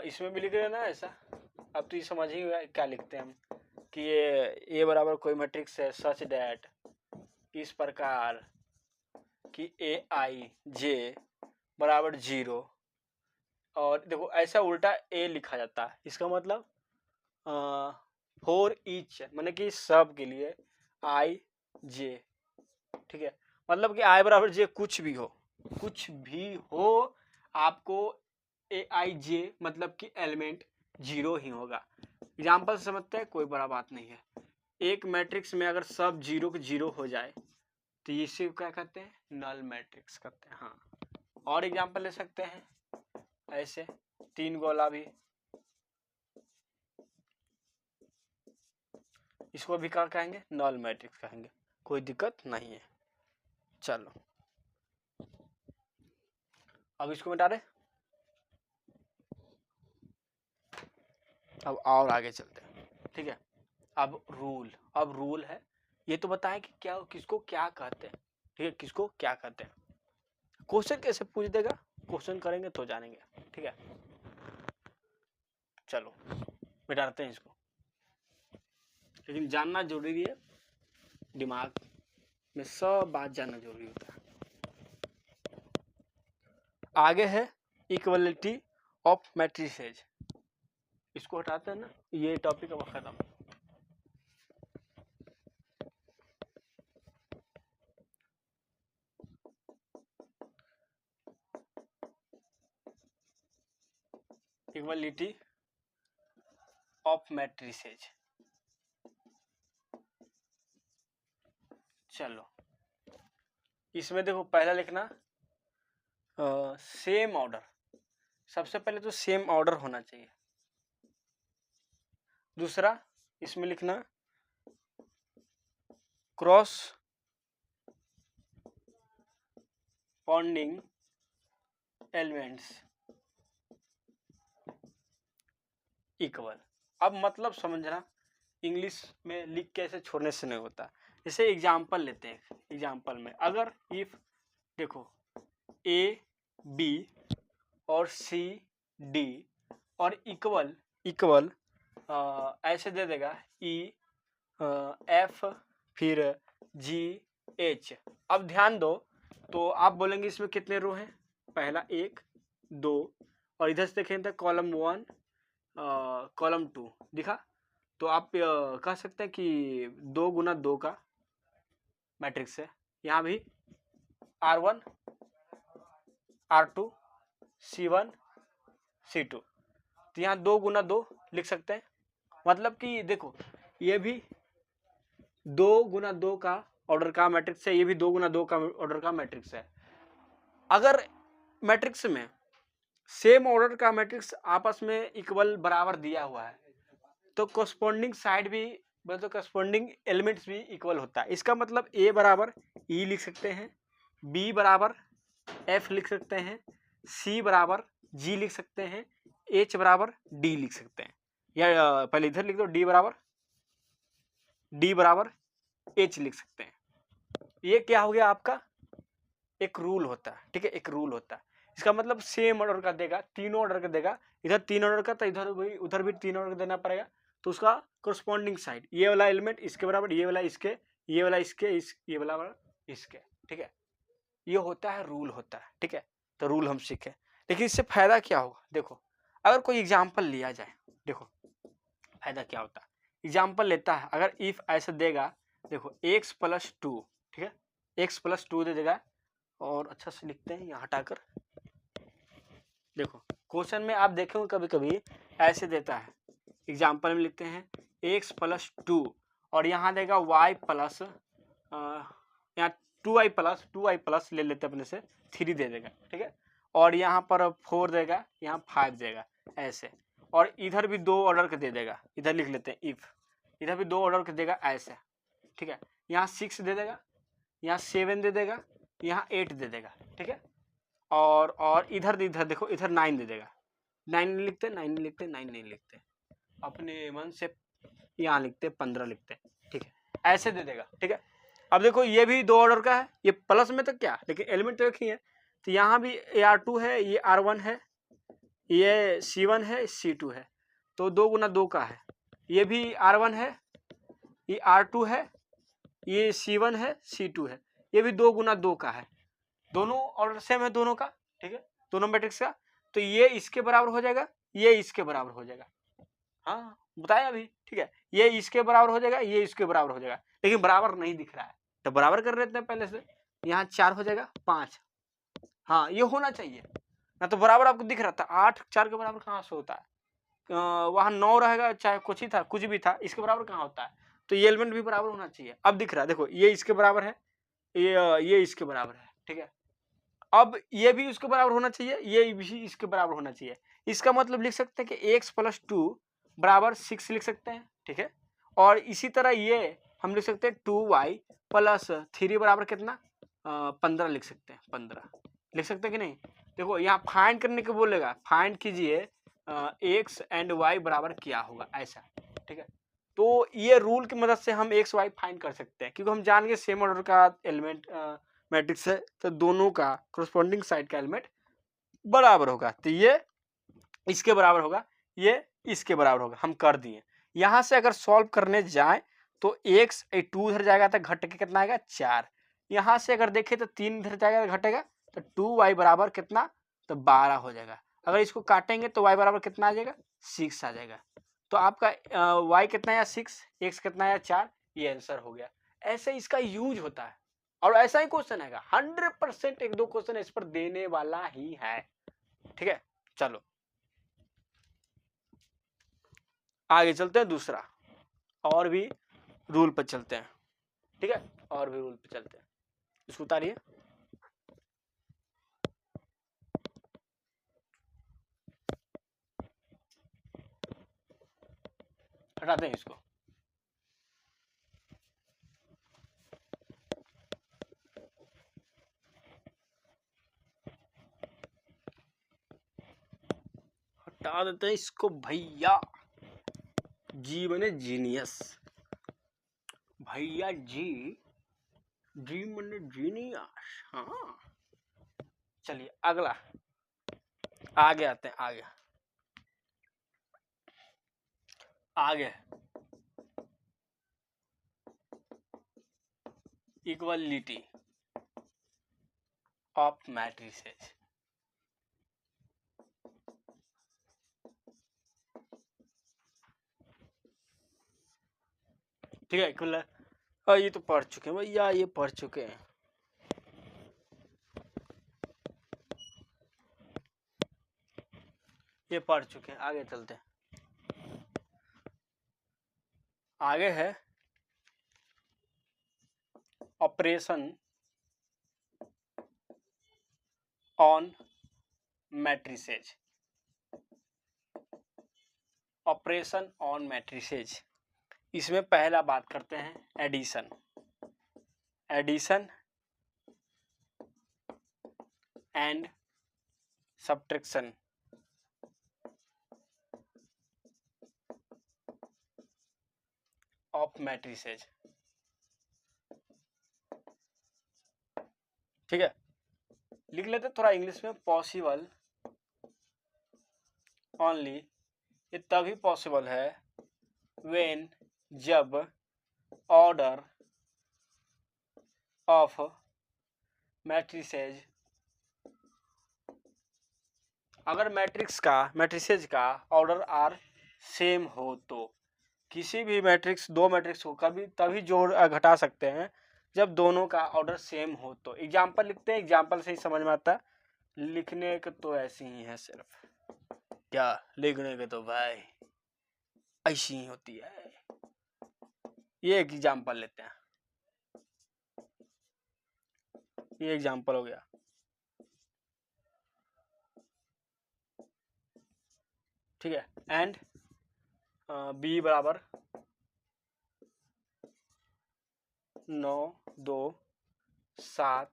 इसमें भी लिख रहे हैं ना ऐसा, अब तो ये समझ ही गया क्या लिखते हैं हम, कि ये बराबर कोई मैट्रिक्स है सच दैट, इस प्रकार कि Aij बराबर 0, और देखो ऐसा उल्टा ए लिखा जाता है, इसका मतलब फॉर ईच, माने कि सब के लिए आई जे, ठीक है, मतलब कि आई बराबर जे कुछ भी हो आपको Aij मतलब कि एलिमेंट 0 ही होगा। एग्जाम्पल समझते हैं, कोई बड़ा बात नहीं है। एक मैट्रिक्स में अगर सब 0 के 0 हो जाए तो इसे क्या कहते हैं, नल मैट्रिक्स कहते हैं। हाँ, और एग्जाम्पल ले सकते हैं ऐसे 3 गोला भी, इसको भी क्या कहेंगे, नल मैट्रिक्स कहेंगे, कोई दिक्कत नहीं है। चलो अब इसको मिटा दे, अब और आगे चलते हैं, ठीक है। अब रूल है, ये तो बताएं कि क्या किसको क्या कहते हैं, ठीक है, किसको क्या कहते हैं। क्वेश्चन कैसे पूछ देगा, क्वेश्चन करेंगे तो जानेंगे, ठीक है। चलो मिटाते हैं इसको, लेकिन जानना जरूरी है, दिमाग में सब बात जानना जरूरी होता है। आगे है इक्वलिटी ऑफ मैट्रिसेज, इसको हटाते हैं ना, ये टॉपिक अब खत्म। इक्वलिटी ऑफ मैट्रिसेज, चलो इसमें देखो पहला लिखना सेम ऑर्डर, सबसे पहले तो सेम ऑर्डर होना चाहिए। दूसरा इसमें लिखना क्रॉस पॉन्डिंग एलिमेंट्स इक्वल। अब मतलब समझना, इंग्लिश में लिख के ऐसे छोड़ने से नहीं होता। जैसे एग्जाम्पल लेते हैं, एग्जाम्पल में अगर इफ देखो ए बी और सी डी और इक्वल ऐसे दे देगा ई एफ फिर जी एच। अब ध्यान दो, तो आप बोलेंगे इसमें कितने रो हैं, पहला 1 2, और इधर से देखें तो कॉलम 1 कॉलम 2 दिखा, तो आप कह सकते हैं कि 2 गुना 2 का मैट्रिक्स है। यहाँ भी R1 R2 C1 C2, तो यहाँ 2 गुना 2 लिख सकते हैं। मतलब कि देखो ये भी 2 गुना 2 का ऑर्डर का मैट्रिक्स है, ये भी 2 गुना 2 का ऑर्डर का मैट्रिक्स है। अगर मैट्रिक्स में सेम ऑर्डर का मैट्रिक्स आपस में इक्वल बराबर दिया हुआ है तो कोरस्पोंडिंग साइड भी मतलब कोरस्पोंडिंग एलिमेंट्स भी इक्वल होता है। इसका मतलब ए बराबर ई लिख सकते हैं, बी बराबर एफ लिख सकते हैं, सी बराबर जी लिख सकते हैं, एच बराबर डी लिख सकते हैं, या पहले इधर लिख दो डी बराबर एच लिख सकते हैं। ये क्या हो गया आपका, एक रूल होता है, ठीक है, एक रूल होता है। इसका मतलब सेम ऑर्डर का देगा, तीनों ऑर्डर का देगा, इधर 3 ऑर्डर का तो इधर भी 3 ऑर्डर का देना पड़ेगा, तो उसका कोरस्पॉन्डिंग साइड ये वाला एलिमेंट इसके बराबर, ये वाला इसके, ये वाला इसके, ये वाला इसके, ठीक है। ये होता है रूल होता है, ठीक है। तो रूल हम सीखे, लेकिन इससे फायदा क्या होगा? देखो अगर कोई एग्जाम्पल लिया जाए, देखो फायदा क्या होता है। एग्जाम्पल लेता है, अगर इफ ऐसे देगा, देखो x + 2, ठीक है, x + 2 दे देगा, और अच्छा से लिखते हैं यहाँ हटाकर। देखो क्वेश्चन में आप देखेंगे कभी कभी ऐसे देता है, एग्जाम्पल में लिखते हैं x + 2 और यहाँ देगा y प्लस, यहाँ 2i प्लस ले लेते अपने से 3 दे देगा, ठीक है, और यहाँ पर 4 देगा, यहाँ 5 देगा ऐसे, और इधर भी 2 ऑर्डर के दे देगा, इधर लिख लेते हैं इफ, इधर भी 2 ऑर्डर के देगा ऐसे, ठीक है। यहाँ 6 दे देगा, यहाँ 7 दे देगा, यहाँ 8 दे देगा, ठीक है, और इधर देखो इधर 9 दे देगा, 9 नहीं लिखते, 9 नहीं लिखते, 9 नहीं लिखते, अपने मन से यहाँ लिखते 15 लिखते, ठीक है, ऐसे दे देगा, ठीक है। अब देखो ये भी 2 ऑर्डर का है, ये प्लस में तो क्या, लेकिन एलिमेंट तो एक ही है, तो यहाँ भी R2 है, ये R1 है, ये C1 है, C2 है, तो 2 × 2 का है, ये भी R1 है, ये R2 है, ये C1 है, C2 है, ये भी 2 × 2 का है, दोनों ऑर्डर सेम है दोनों का, ठीक है, दोनों मैट्रिक्स का, तो ये इसके बराबर हो जाएगा, ये इसके बराबर हो जाएगा, हाँ बताया अभी, ठीक है, ये इसके बराबर हो जाएगा, ये इसके बराबर हो जाएगा, लेकिन बराबर नहीं दिख रहा है, तो बराबर कर लेते हैं पहले से, यहाँ 4 हो जाएगा 5, हाँ ये होना चाहिए ना, तो बराबर आपको दिख रहा था, 8 4 के बराबर कहाँ से होता है, वहाँ 9 रहेगा, चाहे कुछ ही था, कुछ भी था, इसके बराबर कहाँ होता है, तो ये एलिमेंट भी बराबर होना चाहिए। अब दिख रहा है, देखो ये इसके बराबर है, ये इसके बराबर है, ठीक है, अब ये भी उसके बराबर होना चाहिए, ये भी इसके बराबर होना चाहिए, इसका मतलब लिख सकते हैं कि x + 2 बराबर 6 लिख सकते हैं, ठीक है, और इसी तरह ये हम लिख सकते हैं 2y + 3 बराबर कितना, 15 लिख सकते हैं, 15 लिख सकते हैं कि नहीं। देखो यहाँ फाइंड करने के बोलेगा, फाइंड कीजिए x एंड y बराबर क्या होगा, ऐसा, ठीक है, तो ये रूल की मदद से हम x y फाइंड कर सकते हैं, क्योंकि हम जान गए सेम ऑर्डर का एलिमेंट मैट्रिक्स है, तो दोनों का कोरस्पॉन्डिंग साइड का एलिमेंट बराबर होगा, तो ये इसके बराबर होगा, ये इसके बराबर होगा, हम कर दिए। यहाँ से अगर सॉल्व करने जाए तो x 2 इधर जाएगा तो घट के कितना आएगा 4, यहाँ से अगर देखें तो 3 इधर जाएगा तो घटेगा, तो 2y बराबर कितना, तो 12 हो जाएगा। अगर इसको काटेंगे तो y बराबर कितना आ जाएगा, 6 आ जाएगा। तो आपका y कितना है 6, x कितना है 4, ये आंसर हो गया। ऐसे इसका यूज होता है और ऐसा ही क्वेश्चन आएगा 100%, एक दो क्वेश्चन इस पर देने वाला ही है, ठीक है। चलो आगे चलते हैं, दूसरा और भी रूल पर चलते हैं, ठीक है, और भी रूल पर चलते हैं। इसको उतारिए, हटाते हैं इसको। हटा देते हैं इसको भैया। जी बने जीनियस, भैया जी, जी बने जीनियस। हाँ चलिए अगला, आगे आते हैं, आगे इक्वालिटी ऑफ मैट्रिसेस। ठीक है, इक्वल, ये तो पढ़ चुके हैं भैया, ये पढ़ चुके हैं। ये पढ़ चुके हैं, आगे चलते हैं। आगे है operation on matrices. Operation on matrices, इसमें पहला बात करते हैं addition. Addition and subtraction. Of matrices, ठीक है, लिख लेते थोड़ा इंग्लिश में। पॉसिबल ओनली, ये तभी पॉसिबल है व्हेन जब ऑर्डर ऑफ मैट्रिसेज, अगर मैट्रिसेज का ऑर्डर आर सेम हो तो, किसी भी मैट्रिक्स, दो मैट्रिक्स को कभी तभी जोड़ घटा सकते हैं जब दोनों का ऑर्डर सेम हो तो। एग्जाम्पल लिखते हैं, एग्जाम्पल से ही समझ में आता है। लिखने के तो ऐसे ही है, सिर्फ क्या लिखने के तो भाई ऐसी ही होती है। ये एक एग्जाम्पल लेते हैं, ये एग्जाम्पल हो गया। ठीक है, एंड बी बराबर 9 2 7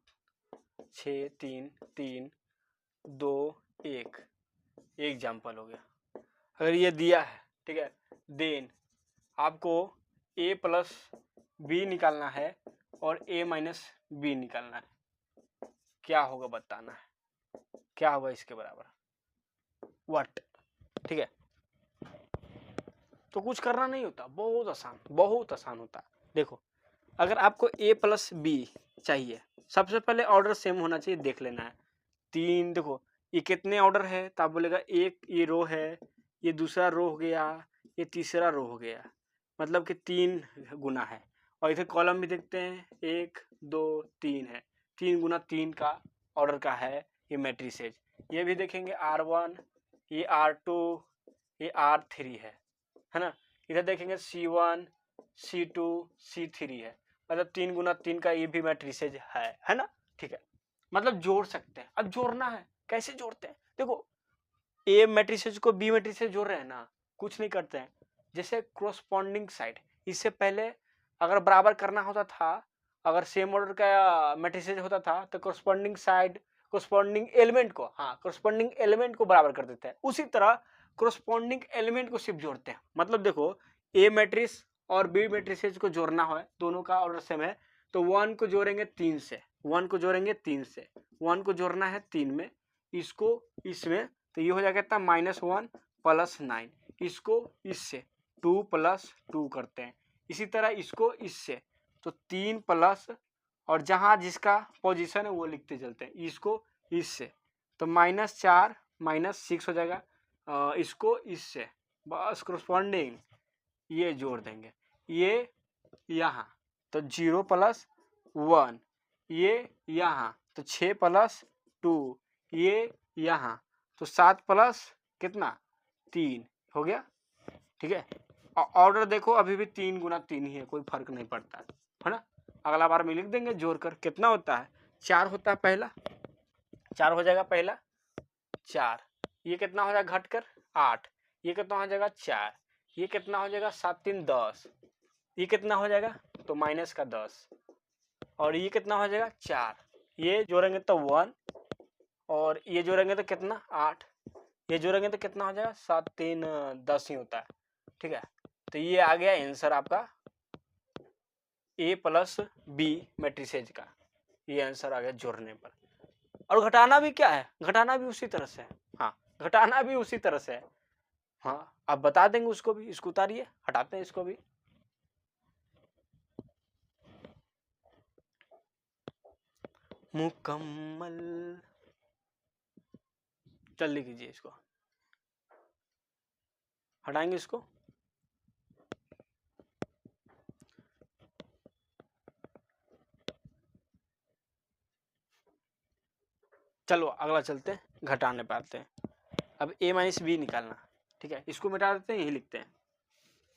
6 3 3 2 1, ये एग्जाम्पल हो गया। अगर ये दिया है, ठीक है, देन आपको a प्लस बी निकालना है और a माइनस बी निकालना है। क्या होगा बताना है, क्या होगा इसके बराबर, व्हाट। ठीक है, तो कुछ करना नहीं होता, बहुत आसान होता है। देखो, अगर आपको a प्लस बी चाहिए, सबसे पहले ऑर्डर सेम होना चाहिए, देख लेना है। 3, देखो ये कितने ऑर्डर है, तो आप बोलेगा एक ये रो है, ये दूसरा रो हो गया, ये तीसरा रो हो गया, मतलब कि 3 गुना है। और इधर कॉलम भी देखते हैं, 1 2 3 है, 3 गुना 3 का ऑर्डर का है ये मैट्रिसेज। ये भी देखेंगे R1, ये R2, ये R3 है ना। इधर देखेंगे C1, C2, C3 है, मतलब 3 गुना 3 का ये भी मैट्रिसेज है ना। ठीक है, मतलब जोड़ सकते हैं। अब जोड़ना है, कैसे जोड़ते हैं, देखो ए मैट्रिसेज को बी मैट्रिसेज जोड़ रहे हैं ना, कुछ नहीं करते हैं। जैसे कोरोस्पोंडिंग साइड, इससे पहले अगर बराबर करना होता था, अगर सेम ऑर्डर का मैट्रिसेज होता था तो कोरोस्पोंडिंग साइड, कोरोस्पोंडिंग एलिमेंट को, हाँ कोरोस्पोंडिंग एलिमेंट को बराबर कर देते हैं। उसी तरह कोरोस्पोंडिंग एलिमेंट को सिर्फ जोड़ते हैं। मतलब देखो, ए मैट्रिक्स और बी मैट्रिसेज को जोड़ना है, दोनों का ऑर्डर सेम है, तो 1 को जोड़ेंगे 3 से, 1 को जोड़ेंगे 3 से, 1 को जोड़ना है 3 में, इसको इसमें, तो ये हो जाएगा इतना -1 + 9, इसको इससे 2 + 2 करते हैं। इसी तरह इसको इससे, तो 3 प्लस, और जहां जिसका पोजीशन है वो लिखते चलते हैं, इसको इससे, तो -4 -6 हो जाएगा। इसको इससे, बस कोरस्पॉन्डिंग ये जोड़ देंगे, ये यहाँ तो 0 + 1, ये यहाँ तो 6 + 2, ये यहाँ तो 7 + कितना 3 हो गया। ठीक है, ऑर्डर देखो अभी भी 3 गुना 3 ही है, कोई फर्क नहीं पड़ता है ना। अगला बार में लिख देंगे जोड़कर, कितना होता है 4 होता है पहला, 4 हो जाएगा पहला 4, ये कितना हो जाएगा घटकर 8, ये कितना हो जाएगा 4, ये कितना हो जाएगा 7 3 10, ये कितना हो जाएगा तो माइनस का 10, और ये कितना हो जाएगा 4, ये जोड़ेंगे तो 1, और ये जोड़ेंगे तो कितना 8, ये जोड़ेंगे तो कितना हो जाएगा 7 3 10 ही होता है। ठीक है, तो ये आ गया आंसर आपका ए प्लस बी मैट्रिसेज का, ये आंसर आ गया जोड़ने पर। और घटाना भी क्या है, घटाना भी उसी तरह से है, हाँ घटाना भी उसी तरह से है। हाँ आप बता देंगे उसको भी, इसको उतारिए, हटाते हैं इसको भी। मुकम्मल, जल्दी कीजिए, इसको हटाएंगे इसको। चलो अगला चलते हैं, घटाने पे आते हैं। अब a माइनस बी निकालना, ठीक है, इसको मिटा देते हैं, यही लिखते हैं,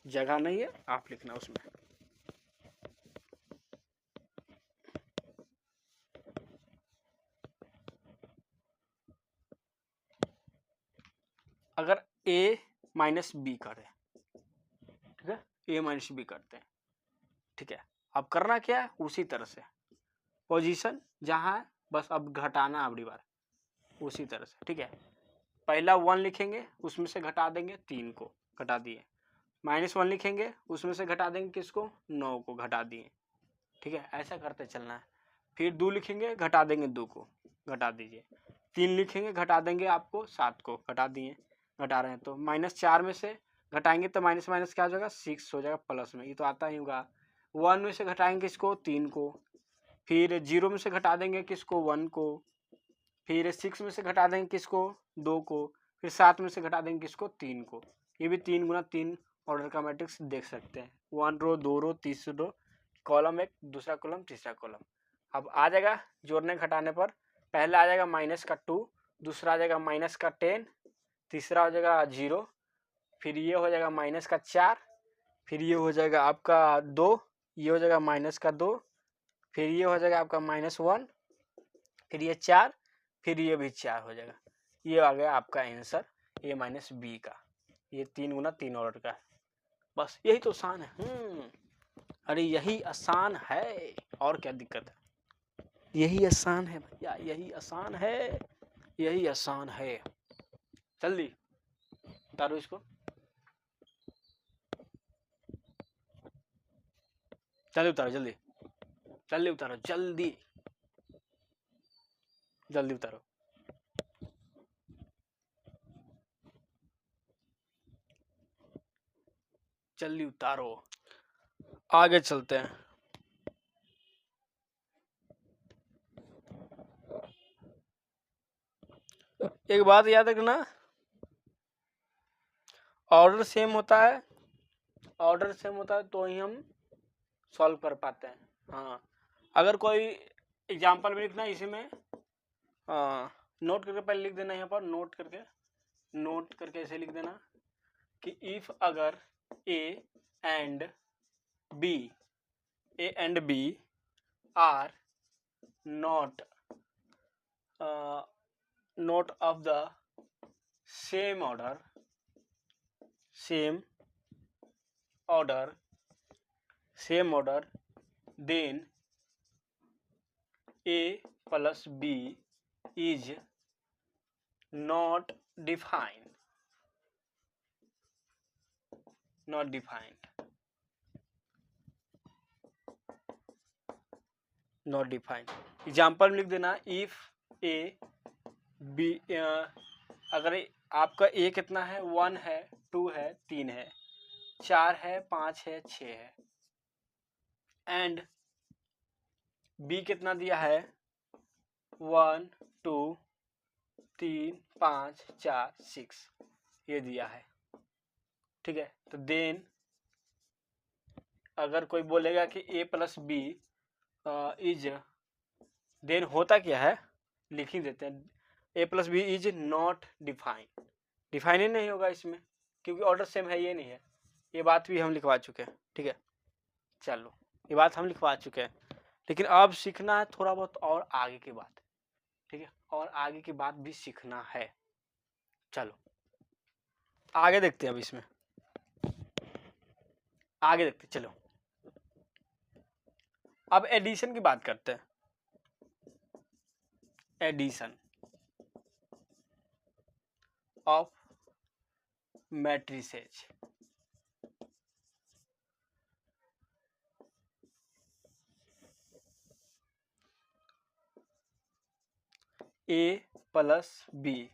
जगह नहीं है आप लिखना उसमें। अगर a माइनस बी करें, ठीक है, a माइनस बी करते हैं, ठीक है, अब करना क्या है उसी तरह से, पोजीशन जहां है बस अब घटाना अगली बार उसी तरह से। ठीक है, पहला 1 लिखेंगे, उसमें से घटा देंगे 3 को, घटा दिए, -1 लिखेंगे, उसमें से घटा देंगे किसको 9 को, घटा दिए। ठीक है, ऐसा करते चलना है। फिर 2 लिखेंगे, घटा देंगे 2 को, घटा दीजिए। 3 लिखेंगे, घटा देंगे आपको 7 को, घटा दिए, घटा रहे हैं तो -4 में से घटाएंगे तो माइनस माइनस क्या हो जाएगा 6 हो जाएगा प्लस में, ये तो आता ही होगा। 1 में से घटाएंगे किसको 3 को, फिर 0 में से घटा देंगे किसको 1 को, फिर 6 में से घटा देंगे किसको 2 को, फिर 7 में से घटा देंगे किसको 3 को। ये भी 3 गुना 3 ऑर्डर का मैट्रिक्स देख सकते हैं। 1 रो 2 रो तीसरी रो, कॉलम एक, दूसरा कॉलम तीसरा कॉलम। अब आ जाएगा जोड़ने घटाने पर, पहला आ जाएगा माइनस का 2, दूसरा आ जाएगा माइनस का 10, तीसरा हो जाएगा 0, फिर ये हो जाएगा माइनस का 4, फिर ये हो जाएगा आपका 2, ये हो जाएगा माइनस का 2, फिर ये हो जाएगा आपका -1, फिर ये 4, फिर ये भी 4 हो जाएगा। ये आ गया आपका आंसर a माइनस बी का। ये 3 गुना 3 ऑर्डर का। बस यही तो आसान है। अरे यही आसान है, और क्या दिक्कत है? यही आसान है भैया, यही आसान है, यही आसान है। जल्दी उतारो इसको, जल्दी उतारो, जल्दी जल्दी उतारो, जल्दी जल्दी उतारो। जल्दी उतारो, आगे चलते हैं। एक बात याद रखना, ऑर्डर सेम होता है, ऑर्डर सेम होता है तो ही हम सॉल्व कर पाते हैं। हाँ, अगर कोई एग्जाम्पल में लिखना इसी में नोट करके पहले लिख देना, यहाँ पर नोट करके ऐसे लिख देना कि इफ अगर A and B are not of the same order then a plus b is not defined. Example में लिख देना इफ ए बी, अगर आपका ए कितना है 1 है 2 है 3 है 4 है 5 है 6 है, एंड बी कितना दिया है 1 2 3 5 4 6 ये दिया है, ठीक है। तो देन अगर कोई बोलेगा कि A plus B is, then होता क्या है लिख ही देते हैं, A plus B is not define ही नहीं होगा इसमें, क्योंकि ऑर्डर सेम है, ये नहीं है। ये बात भी हम लिखवा चुके हैं, ठीक है। चलो ये बात हम लिखवा चुके हैं, लेकिन अब सीखना है थोड़ा बहुत और आगे की बात, ठीक है, और आगे की बात भी सीखना है। चलो आगे देखते हैं, अब इसमें आगे देखते, चलो अब एडिशन की बात करते हैं। Addition of matrices. A plus B,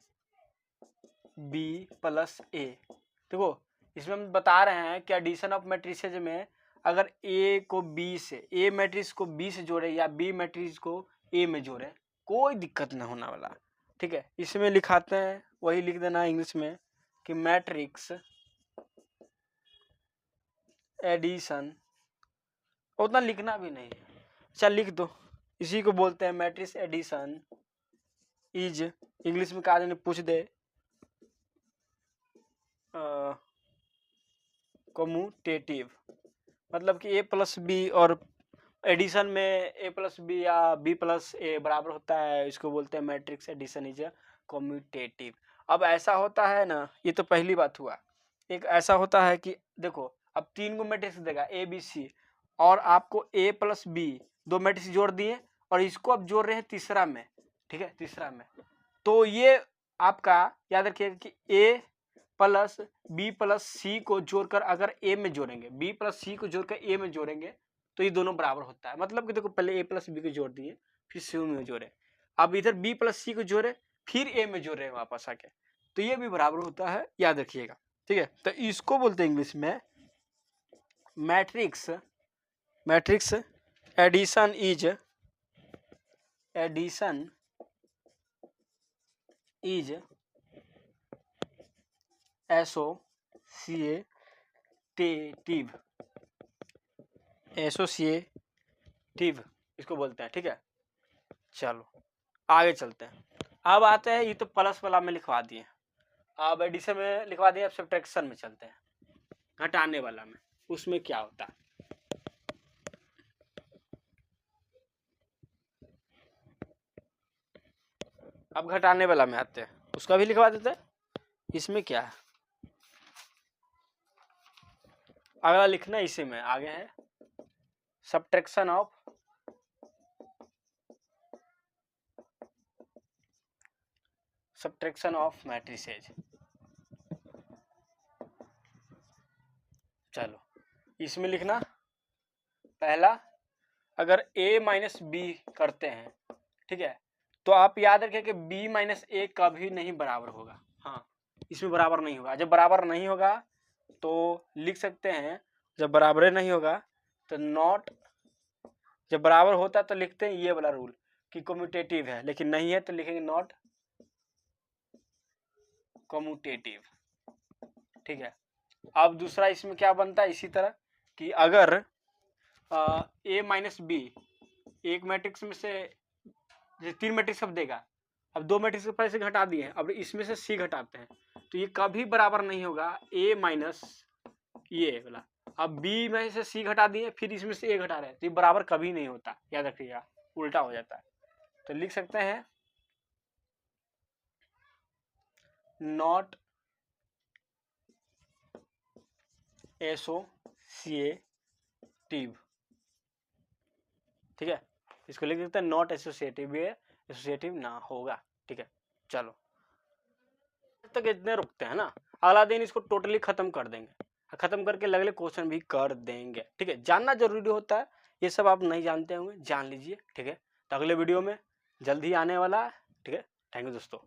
B plus A. देखो इसमें हम बता रहे हैं कि एडिशन ऑफ मैट्रिसेज में अगर ए को बी से, ए मैट्रिक्स को बी से जोड़े या बी मैट्रिक्स को ए में जोड़े, कोई दिक्कत नहीं होने वाला, ठीक है। इसमें लिखाते हैं, वही लिख देना इंग्लिश में कि मैट्रिक्स एडिशन, उतना लिखना भी नहीं है, चल लिख दो, इसी को बोलते हैं मैट्रिक्स एडिशन इज, इंग्लिश में कहा पूछ दे कम्यूटेटिव, मतलब कि ए प्लस बी, और एडिशन में ए प्लस बी या बी प्लस ए बराबर होता है, इसको बोलते हैं मैट्रिक्स एडिशन इज कम्यूटेटिव। अब ऐसा होता है ना, ये तो पहली बात हुआ, एक ऐसा होता है कि देखो अब 3 को मैट्रिक्स देगा ए बी सी, और आपको ए प्लस बी 2 मैट्रिक्स जोड़ दिए, और इसको अब जोड़ रहे हैं तीसरा में, ठीक है, तीसरा में। तो ये आपका याद रखिएगा कि ए प्लस बी प्लस सी को जोड़कर अगर ए में जोड़ेंगे, बी प्लस सी को जोड़कर ए में जोड़ेंगे तो ये दोनों बराबर होता है। मतलब कि देखो पहले ए प्लस बी को जोड़ दिए, फिर सी में जोड़े, अब इधर बी प्लस सी को जोड़े, फिर ए में जोड़ रहे हैं वापस आके, तो ये भी बराबर होता है, याद रखिएगा। ठीक है, तो इसको बोलते हैं इंग्लिश में matrix. Matrix addition is associative इसको बोलते हैं। ठीक है, चलो आगे चलते हैं। अब आते हैं, ये तो प्लस वाला में लिखवा दिए, अब एडिशन में लिखवा दिए। अब सब्ट्रैक्शन में चलते हैं, घटाने वाला में, उसमें क्या होता है। अब घटाने वाला में आते हैं, उसका भी लिखवा देते हैं। इसमें क्या है, अगला लिखना इसी में आगे है सब्ट्रैक्शन ऑफ मैट्रिसेज। चलो इसमें लिखना, पहला अगर a माइनस बी करते हैं, ठीक है, तो आप याद रखें कि b माइनस ए कभी नहीं बराबर होगा। हाँ, इसमें बराबर नहीं होगा। जब बराबर नहीं होगा तो लिख सकते हैं, जब बराबर नहीं होगा तो नॉट, जब बराबर होता है तो लिखते हैं ये वाला रूल कि कम्यूटेटिव है, लेकिन नहीं है तो लिखेंगे नॉट कम्यूटेटिव। ठीक है, अब दूसरा इसमें क्या बनता है, इसी तरह कि अगर a माइनस बी एक मैट्रिक्स में से, जैसे 3 मैट्रिक्स अब देगा, अब 2 मैट्रिक्स के पहले से घटा दिए हैं, अब इसमें से c घटाते हैं, तो ये कभी बराबर नहीं होगा a माइनस ये वाला। अब b में से c घटा दिए, फिर इसमें से a घटा रहे हैं, तो ये बराबर कभी नहीं होता, याद रखिएगा, उल्टा हो जाता है। तो लिख सकते हैं नॉट एसोसिएटिव। ठीक है, इसको लिख देते हैं नॉट एसोसिएटिव, ये एसोसिएटिव ना होगा। ठीक है, चलो तक इतने रुकते हैं ना, अगला दिन इसको टोटली खत्म कर देंगे, खत्म करके अगले क्वेश्चन भी कर देंगे। ठीक है, जानना जरूरी होता है, ये सब आप नहीं जानते होंगे, जान लीजिए। ठीक है, तो अगले वीडियो में जल्द ही आने वाला है। ठीक है, थैंक यू दोस्तों।